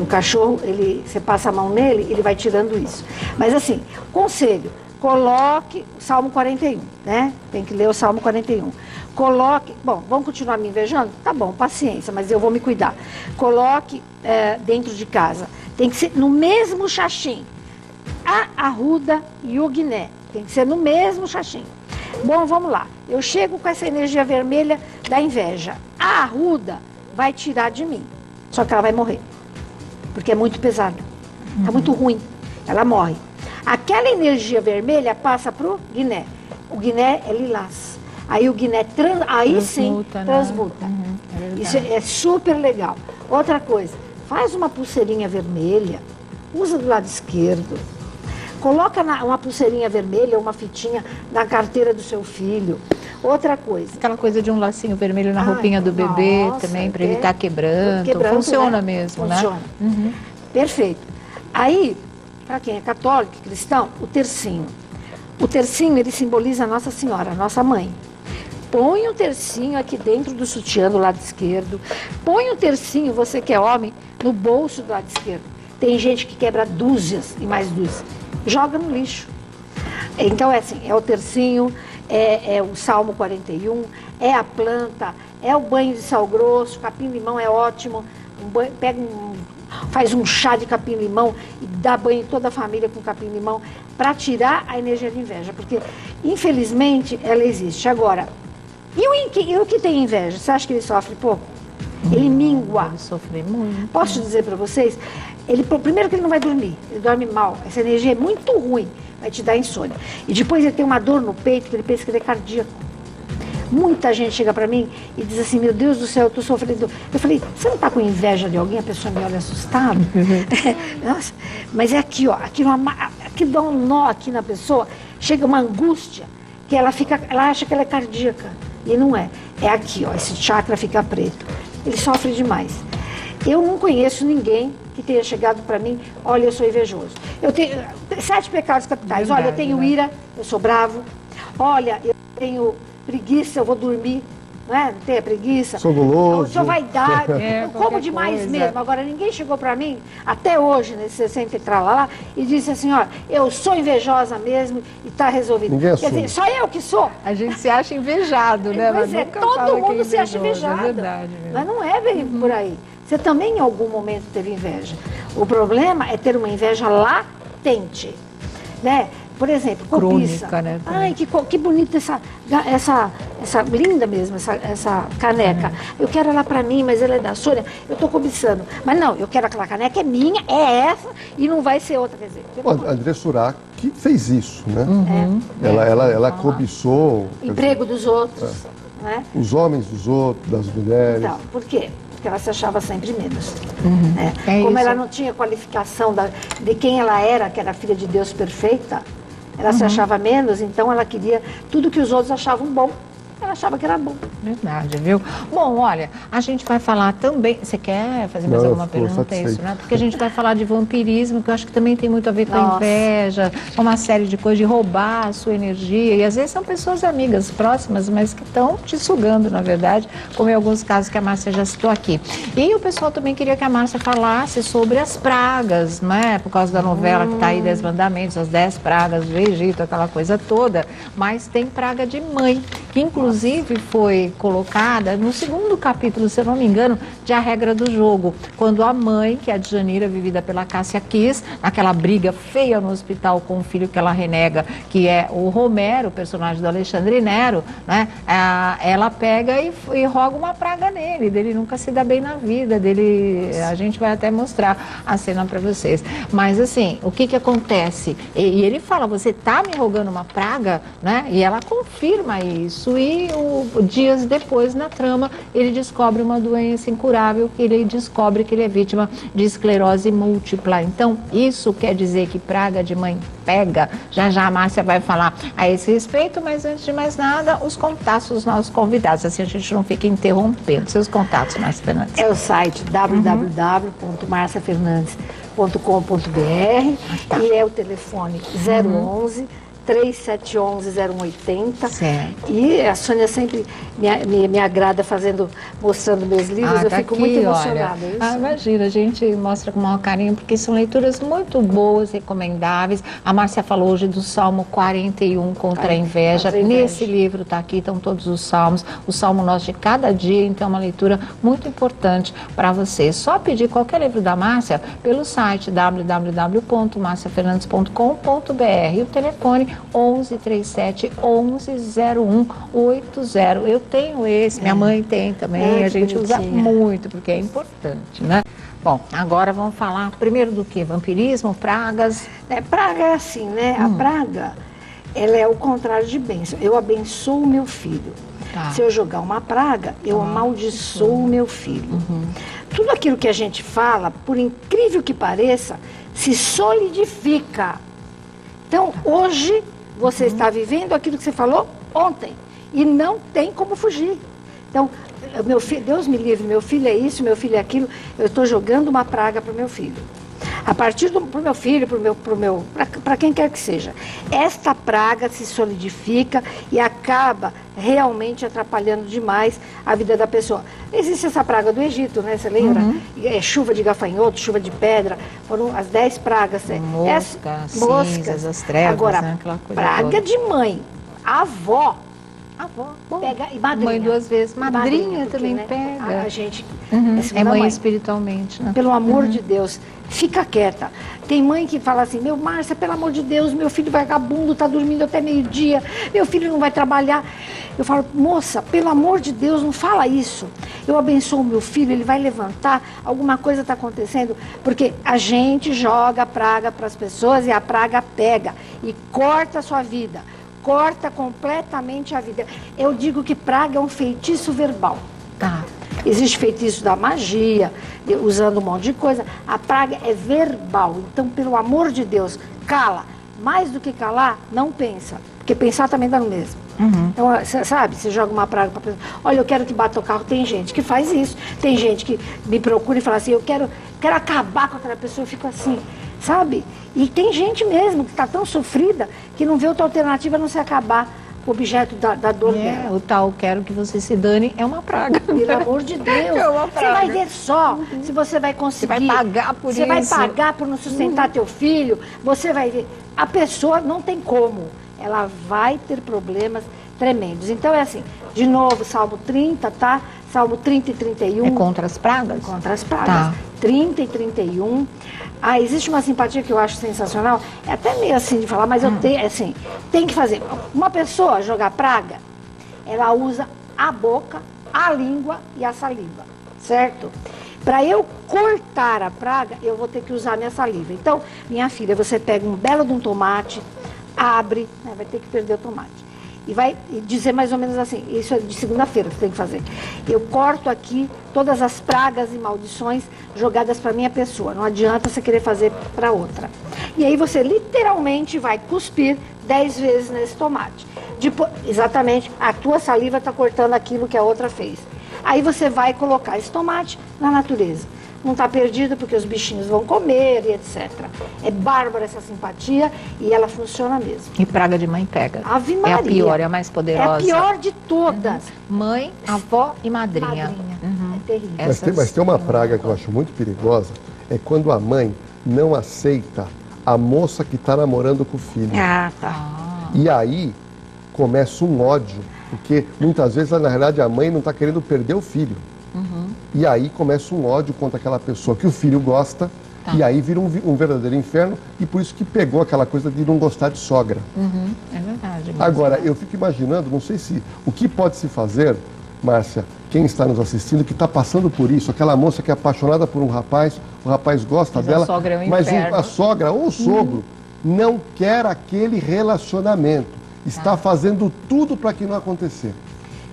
O cachorro, você passa a mão nele, ele vai tirando isso. Mas assim, conselho, coloque o Salmo 41, né? Tem que ler o Salmo 41. Coloque, bom, vamos continuar me invejando? Tá bom, paciência, mas eu vou me cuidar. Coloque dentro de casa. Tem que ser no mesmo xaxim. A arruda e o guiné. Tem que ser no mesmo xaxim. Bom, vamos lá. Eu chego com essa energia vermelha da inveja. A arruda vai tirar de mim. Só que ela vai morrer. Porque é muito pesada. Está muito ruim. Ela morre. Aquela energia vermelha passa para o guiné. O guiné é lilás. Aí o guiné transmuta, Isso é super legal. Outra coisa, faz uma pulseirinha vermelha. Usa do lado esquerdo. Coloca uma pulseirinha vermelha, uma fitinha na carteira do seu filho. Outra coisa. Aquela coisa de um lacinho vermelho na roupinha do bebê também, para evitar quebrando. Funciona, né? Mesmo, funciona. Né? Perfeito. Aí, para quem é católico, cristão, o tercinho. O tercinho, ele simboliza a Nossa Senhora, a nossa mãe. Põe o tercinho aqui dentro do sutiã do lado esquerdo. Põe o tercinho, você que é homem, no bolso do lado esquerdo. Tem gente que quebra dúzias e mais dúzias. Joga no lixo. Então é assim, é o tercinho, é o Salmo 41, é a planta, é o banho de sal grosso, capim-limão é ótimo, faz um chá de capim-limão e dá banho em toda a família com capim-limão para tirar a energia de inveja, porque infelizmente ela existe. Agora, e o que tem inveja? Você acha que ele sofre pouco? Ele mingua. Ele sofre muito. Posso dizer para vocês? Primeiro que ele não vai dormir, ele dorme mal. Essa energia é muito ruim, vai te dar insônia. E depois ele tem uma dor no peito que ele pensa que ele é cardíaco. Muita gente chega para mim e diz assim, meu Deus do céu, eu estou sofrendo. Eu falei, você não está com inveja de alguém? A pessoa me olha assustada. Nossa, mas é aqui, ó, aqui dá um nó aqui na pessoa, chega uma angústia, que ela acha que ela é cardíaca. E não é. É aqui, ó, esse chakra fica preto. Ele sofre demais. Eu não conheço ninguém que tenha chegado para mim, olha, eu sou invejoso. Eu tenho 7 pecados capitais. Verdade, olha, eu tenho ira, eu sou bravo. Olha, eu tenho preguiça, eu vou dormir. Não é? Não tenho preguiça. Sou guloso. Eu sou vaidade. Eu como qualquer demais coisa. mesmo. Agora, ninguém chegou para mim, até hoje, nesse 60 e lá, e disse assim, ó, eu sou invejosa mesmo e está resolvido. Ninguém Quer assume. dizer, só eu que sou. A gente se acha invejado, né? Pois Mas é, nunca fala todo que é mundo se acha invejoso, invejado. É verdade mesmo. Mas não é bem por aí. Você também em algum momento teve inveja. O problema é ter uma inveja latente, né? Por exemplo, cobiça. Crônica, né, também. Ai, que bonita essa linda mesmo, essa caneca. Eu quero ela pra mim, mas ela é da Sônia, eu tô cobiçando. Mas não, eu quero aquela caneca, é minha, é essa, e não vai ser outra. Quer dizer, O André Surak que fez isso, né? É. Ela cobiçou Emprego dos outros, né? os homens dos outros, das mulheres. Então, por quê? Porque ela se achava sempre menos. Né? É Como isso. ela não tinha qualificação de quem ela era, que era filha de Deus perfeita, ela se achava menos, então ela queria tudo que os outros achavam bom. Ela achava que era bom. Verdade, viu? Bom, olha, a gente vai falar também. Você quer fazer mais Não, alguma eu tô pergunta? É isso, satisfeito. né? Porque a gente vai falar de vampirismo, que eu acho que também tem muito a ver com a Nossa. inveja, com uma série de coisas, de roubar a sua energia. E às vezes são pessoas amigas, próximas, mas que estão te sugando, na verdade, como em alguns casos que a Márcia já citou aqui. E o pessoal também queria que a Márcia falasse sobre as pragas, né? Por causa da novela que está aí, 10 Mandamentos, as 10 pragas do Egito, aquela coisa toda. Mas tem praga de mãe, que inclusive foi colocada no segundo capítulo, se eu não me engano, de A Regra do Jogo, quando a mãe, que é a Djanira, vivida pela Cássia Kiss, naquela briga feia no hospital com o filho que ela renega, que é o Romero, o personagem do Alexandre Nero, né? Ela pega e roga uma praga nele, dele nunca se dá bem na vida, dele, a gente vai até mostrar a cena para vocês. Mas assim, o que acontece? E ele fala, você tá me rogando uma praga, né? E ela confirma isso, e dias depois, na trama, ele descobre uma doença incurável, que ele descobre que ele é vítima de esclerose múltipla. Então, isso quer dizer que praga de mãe pega? Já já a Márcia vai falar a esse respeito, mas antes de mais nada, os contatos dos nossos convidados, assim a gente não fica interrompendo. Seus contatos, Márcia Fernandes. É o site www.marciafernandes.com.br e é o telefone 011 3711-0180. Certo. E a Sônia sempre me agrada mostrando meus livros, eu tá fico aqui, muito emocionada. Olha. Imagina, a gente mostra com o maior carinho, porque são leituras muito boas, recomendáveis. A Márcia falou hoje do Salmo 41, contra a inveja. Nesse livro está aqui, estão todos os salmos, o Salmo Nosso de cada dia, então é uma leitura muito importante para você. Só pedir qualquer livro da Márcia pelo site www.marciafernandes.com.br e o telefone 1137 110180. Eu tenho esse, minha mãe tem também, a gente usa muito, porque é importante, né? Bom, agora vamos falar primeiro do que? Vampirismo, pragas? Praga é assim, né? A praga, ela é o contrário de bênção. Eu abençoo o meu filho. Tá. Se eu jogar uma praga, eu amaldiçoo o meu filho. Tudo aquilo que a gente fala, por incrível que pareça, se solidifica. Então, hoje, você está vivendo aquilo que você falou ontem. E não tem como fugir. Então, meu filho, Deus me livre, meu filho é isso, meu filho é aquilo. Eu estou jogando uma praga para o meu filho. A partir pro meu filho, para quem quer que seja, esta praga se solidifica e acaba realmente atrapalhando demais a vida da pessoa. Existe essa praga do Egito, né? Você lembra? Chuva de gafanhoto, chuva de pedra, foram as 10 pragas. Moscas, as trevas, agora, né? Aquela coisa praga toda. de mãe, avó, Bom, pega e madrinha. mãe 2 vezes, madrinha porque, também né, pega. A gente É segunda mãe espiritualmente, né? Pelo amor de Deus, fica quieta. Tem mãe que fala assim, Márcia, pelo amor de Deus, meu filho vagabundo, tá dormindo até meio-dia, meu filho não vai trabalhar. Eu falo, moça, pelo amor de Deus, não fala isso. Eu abençoo o meu filho, ele vai levantar, alguma coisa está acontecendo, porque a gente joga a praga para as pessoas e a praga pega e corta a sua vida. Corta completamente a vida. Eu digo que praga é um feitiço verbal. Tá. Existe feitiço da magia, usando um monte de coisa. A praga é verbal. Então, pelo amor de Deus, cala. Mais do que calar, não pensa. Porque pensar também dá no mesmo. Então, sabe, você joga uma praga para pessoa. Olha, eu quero que bata o carro. Tem gente que faz isso. Tem gente que me procura e fala assim, eu quero acabar com aquela pessoa. Eu fico assim, sabe? E tem gente mesmo que está tão sofrida que não vê outra alternativa a não se acabar com o objeto da dor dela. O tal quero que você se dane é uma praga. Pelo amor de Deus. É uma Você praga. vai ver só se você vai conseguir. Você vai pagar por Você isso. vai pagar por não sustentar teu filho. Você vai ver. A pessoa não tem como. Ela vai ter problemas tremendos. Então é assim, de novo, Salmo 30, tá? Salmo 30 e 31. É contra as pragas? Contra as pragas. Tá. 30 e 31. Existe uma simpatia que eu acho sensacional. É até meio assim de falar, mas eu tenho, assim, tem que fazer. Uma pessoa jogar praga, ela usa a boca, a língua e a saliva, certo? Para eu cortar a praga, eu vou ter que usar minha saliva. Então, minha filha, você pega um belo de um tomate, abre, né, vai ter que perder o tomate. E vai dizer mais ou menos assim, isso é de segunda-feira que você tem que fazer. Eu corto aqui todas as pragas e maldições jogadas para minha pessoa. Não adianta você querer fazer para outra. E aí você literalmente vai cuspir 10 vezes nesse tomate. Exatamente, a tua saliva está cortando aquilo que a outra fez. Aí você vai colocar esse tomate na natureza. Não está perdido porque os bichinhos vão comer e etc. É bárbara essa simpatia e ela funciona mesmo. E praga de mãe pega. Ave Maria. É a pior, é a mais poderosa. É a pior de todas. Mãe, avó e madrinha. É terrível. Mas tem uma praga que eu acho muito perigosa, é quando a mãe não aceita a moça que está namorando com o filho. Tá. E aí começa um ódio, porque muitas vezes, na verdade, a mãe não está querendo perder o filho. E aí começa um ódio contra aquela pessoa que o filho gosta, e aí vira um verdadeiro inferno, e por isso que pegou aquela coisa de não gostar de sogra. É verdade. Agora, eu fico imaginando, não sei se o que pode se fazer, Márcia, quem está nos assistindo, que está passando por isso, aquela moça que é apaixonada por um rapaz, o rapaz gosta Mas dela, a sogra é um mas inferno. a sogra ou o sogro não quer aquele relacionamento, está fazendo tudo para que não acontecer.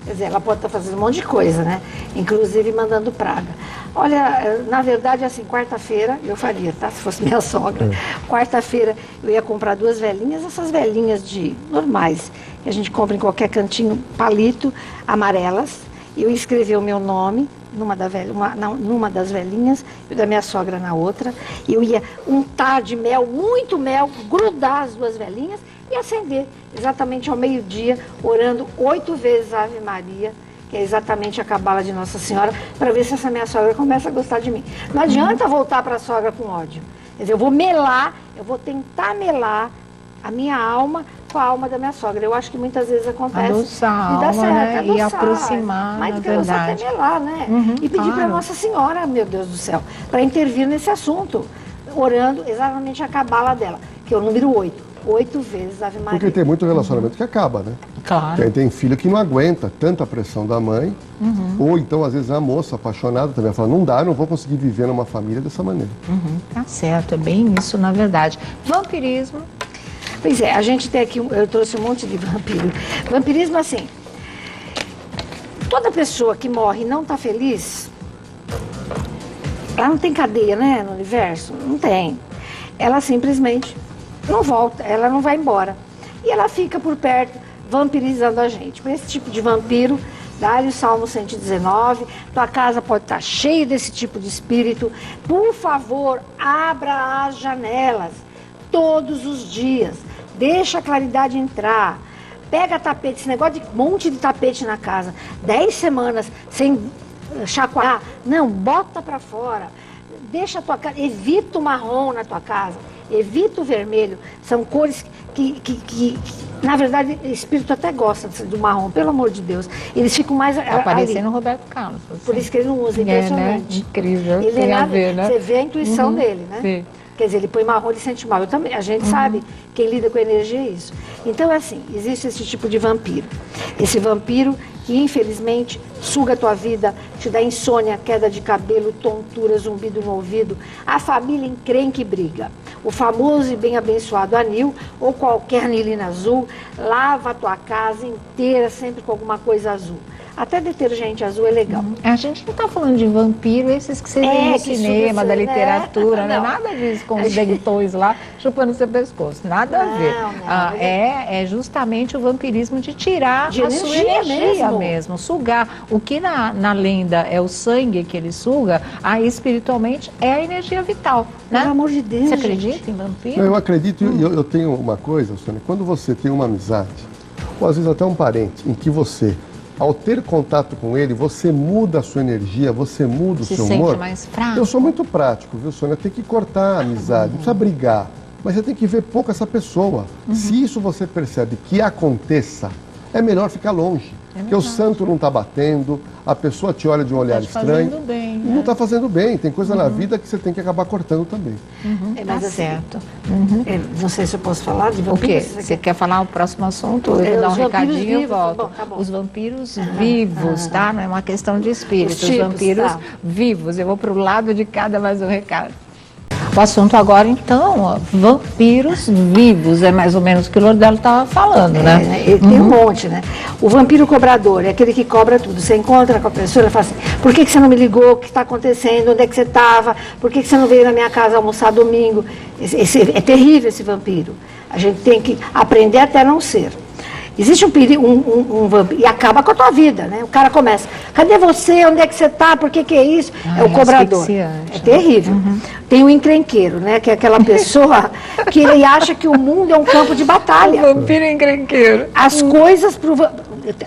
Quer dizer, ela pode estar fazendo um monte de coisa, né? Inclusive mandando praga. Olha, na verdade, assim, quarta-feira eu faria, tá? Se fosse minha sogra. Quarta-feira eu ia comprar 2 velhinhas, essas velhinhas normais, que a gente compra em qualquer cantinho, palito, amarelas. Eu ia escrever o meu nome numa das velhinhas e o da minha sogra na outra. Eu ia untar de mel, muito mel, grudar as 2 velhinhas e acender exatamente ao meio-dia, orando 8 vezes a Ave Maria, que é exatamente a cabala de Nossa Senhora, para ver se essa minha sogra começa a gostar de mim. Não adianta voltar para a sogra com ódio. Quer dizer, eu vou tentar melar a minha alma com a alma da minha sogra. Eu acho que muitas vezes acontece. Adoçar e dá a alma, certo, né? adoçar. E aproximar, mais na do que adoçar, verdade. até melar, né? E pedir para claro. Nossa Senhora, meu Deus do céu, para intervir nesse assunto, orando exatamente a cabala dela, que é o número 8. 8 vezes Ave Maria. Porque tem muito relacionamento que acaba, né? Claro. Tem filho que não aguenta tanta pressão da mãe, ou então, às vezes, a moça apaixonada também fala, não dá, eu não vou conseguir viver numa família dessa maneira. Tá certo, é bem isso, na verdade. Vampirismo. Pois é, a gente tem aqui, eu trouxe um monte de vampiro. Vampirismo, assim, toda pessoa que morre e não está feliz, ela não tem cadeia, né, no universo? Não tem. Ela simplesmente não volta, ela não vai embora. E ela fica por perto, vampirizando a gente. Esse tipo de vampiro dá-lhe o Salmo 119, tua casa pode estar cheia desse tipo de espírito. Por favor, abra as janelas todos os dias, deixa a claridade entrar. Pega tapete, esse negócio de monte de tapete na casa, 10 semanas sem chacoalhar, não, bota para fora. Deixa a tua casa, evita o marrom na tua casa, evita o vermelho. São cores que na verdade, o espírito até gosta do marrom, pelo amor de Deus. Eles ficam mais Tá parecendo o Roberto Carlos. Assim. Por isso que ele não usa, impressionante. Né? Incrível, ele tem a ver, né? Você vê a intuição dele, né? Sim. Quer dizer, ele põe marrom, ele sente mal. Eu também, a gente sabe, quem lida com energia é isso. Então, é assim, existe esse tipo de vampiro. Esse vampiro que, infelizmente, suga a tua vida, te dá insônia, queda de cabelo, tontura, zumbido no ouvido. A família encrenca e briga. O famoso e bem abençoado anil, ou qualquer anilina azul, lava a tua casa inteira, sempre com alguma coisa azul. Até detergente azul é legal. A gente não está falando de vampiro, esses que você vê no cinema, da literatura, né? Nada disso, com os dentões lá, chupando seu pescoço. Nada a ver. É justamente o vampirismo de tirar de a sua energia mesmo. Sugar. O que na lenda é o sangue que ele suga, aí espiritualmente é a energia vital. Né? Pelo amor de Deus. Você acredita em vampiro? Eu acredito, e eu tenho uma coisa, Sônia, quando você tem uma amizade, ou às vezes até um parente, em que você, ao ter contato com ele, você muda a sua energia, você muda o seu humor. Se sente mais fraco. Eu sou muito prático, viu, Sônia? Tem que cortar a amizade, não precisa brigar, mas você tem que ver pouco essa pessoa. Se isso você percebe que aconteça, é melhor ficar longe. Porque o santo não está batendo, a pessoa te olha de um olhar estranho. Bem, não está fazendo bem. Tem coisa na vida que você tem que acabar cortando também. Mas tá certo. Não sei se eu posso falar de O quê? vampiros. Você quer falar o próximo assunto? Eu vou dar um recadinho e volto. Bom, tá bom. Os vampiros vivos, tá? Não é uma questão de espírito. Os tipos, vampiros tá. vivos. Eu vou para o lado de cada mais um recado. O assunto agora, então, ó, vampiros vivos, é mais ou menos o que o Lordelo estava falando, né? Tem um monte, né? O vampiro cobrador é aquele que cobra tudo. Você encontra com a pessoa, ela fala assim, por que você não me ligou? O que está acontecendo? Onde é que você estava? Por que você não veio na minha casa almoçar domingo? É terrível esse vampiro. A gente tem que aprender até não ser. Existe um vampiro, e acaba com a tua vida, né? O cara começa, cadê você? Onde é que você está? Por que é isso? É o cobrador. É terrível. Tem o encrenqueiro, né? Que é aquela pessoa que ele acha que o mundo é um campo de batalha. O vampiro encrenqueiro. As coisas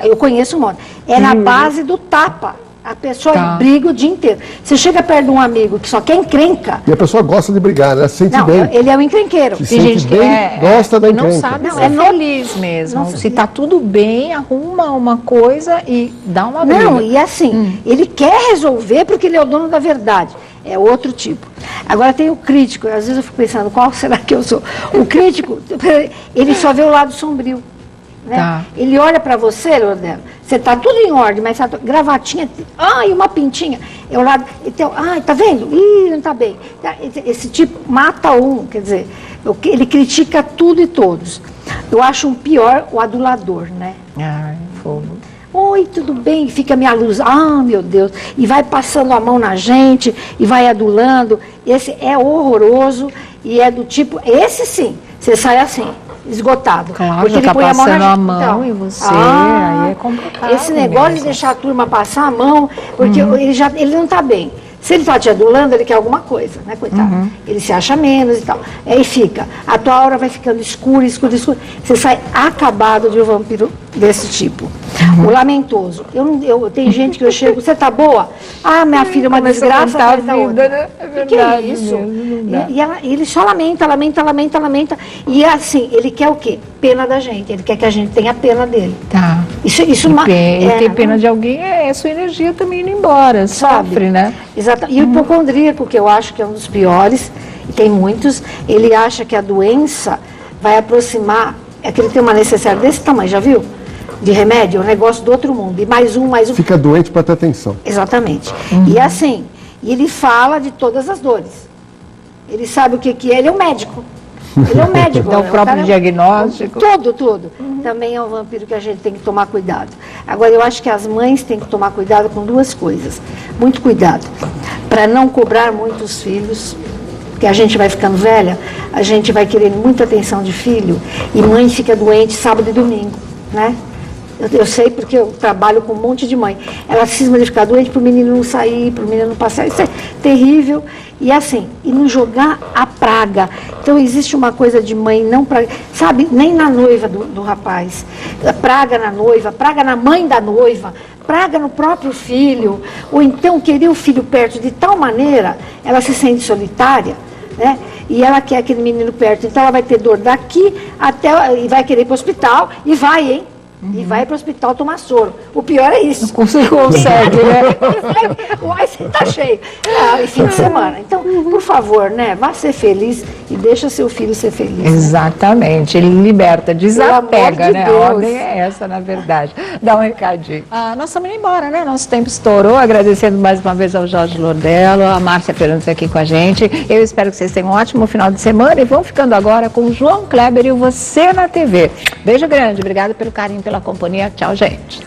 eu conheço um monte. É na base do tapa. A pessoa briga o dia inteiro. Você chega perto de um amigo que só quer encrenca. E a pessoa gosta de brigar, né? Se sente bem. Ele é o encrenqueiro. Se sente bem, gosta da encrenca. Não sabe ser feliz mesmo. Se está tudo bem, arruma uma coisa e dá uma briga. Não, e assim, ele quer resolver porque ele é o dono da verdade. É outro tipo. Agora tem o crítico. Às vezes eu fico pensando, qual será que eu sou? O crítico, ele só vê o lado sombrio. Né? Tá. Ele olha para você, Lordelo, você está tudo em ordem, mas tá gravatinha, e uma pintinha. É o lado, então, tá vendo? Ih, não está bem. Esse tipo mata quer dizer, ele critica tudo e todos. Eu acho um pior o adulador, né? Ai, fogo. Oi, tudo bem? Fica minha luz. Meu Deus. E vai passando a mão na gente, e vai adulando. Esse é horroroso e é do tipo, esse sim, você sai assim. Esgotado. Claro, porque já ele tá põe a mão passando na a mão em você, aí é complicado. Esse negócio mesmo. de deixar a turma passar a mão, porque ele não está bem. Se ele está te adulando, ele quer alguma coisa, né, coitado? Ele se acha menos e tal. Aí fica, a tua aura vai ficando escura, escura, escura. Você sai acabado de um vampiro desse tipo. O lamentoso. Tem gente que eu chego, você tá boa? Minha filha, uma desgraça atrás da outra. Né? É verdade, que é isso? E ele só lamenta. E assim, ele quer o quê? Pena da gente. Ele quer que a gente tenha pena dele. Tá. Ter pena de alguém é sua energia também indo embora, sofre, né? Exato. E o hipocondríaco, que eu acho que é um dos piores, e tem muitos, ele acha que a doença vai aproximar, é que ele tem uma necessidade desse tamanho, já viu? De remédio, é um negócio do outro mundo. E mais um. Fica doente para ter atenção. Exatamente. E assim, ele fala de todas as dores. Ele sabe o que é, ele é um médico. Ele é um médico. É o próprio diagnóstico. Tudo. Também é um vampiro que a gente tem que tomar cuidado. Agora, eu acho que as mães têm que tomar cuidado com duas coisas. Muito cuidado. Para não cobrar muitos filhos, porque a gente vai ficando velha, a gente vai querer muita atenção de filho, e mãe fica doente sábado e domingo, né? Eu sei porque eu trabalho com um monte de mãe. Ela cisma de ficar doente para o menino não sair, para o menino não passar. Isso é terrível. E assim, e não jogar a praga. Então existe uma coisa de mãe não praga, sabe, nem na noiva do rapaz. Praga na noiva, praga na mãe da noiva, praga no próprio filho. Ou então querer o filho perto de tal maneira, ela se sente solitária, né? E ela quer aquele menino perto. Então ela vai ter dor daqui até, e vai querer ir para o hospital, e vai, hein? E vai para o hospital tomar soro. O pior é isso. Não consegue, né? Uai, você tá cheio. E fim de semana. Então, por favor, né? Vá ser feliz e deixa seu filho ser feliz. Exatamente. Ele liberta, desapega, de né? Deus. A ordem é essa, na verdade. Dá um recadinho. Nós estamos indo embora, né? Nosso tempo estourou. Agradecendo mais uma vez ao Jorge Lordello, a Márcia Fernandes aqui com a gente. Eu espero que vocês tenham um ótimo final de semana e vão ficando agora com o João Kleber e o Você na TV. Beijo grande. Obrigada pelo carinho, pela companhia. Tchau, gente.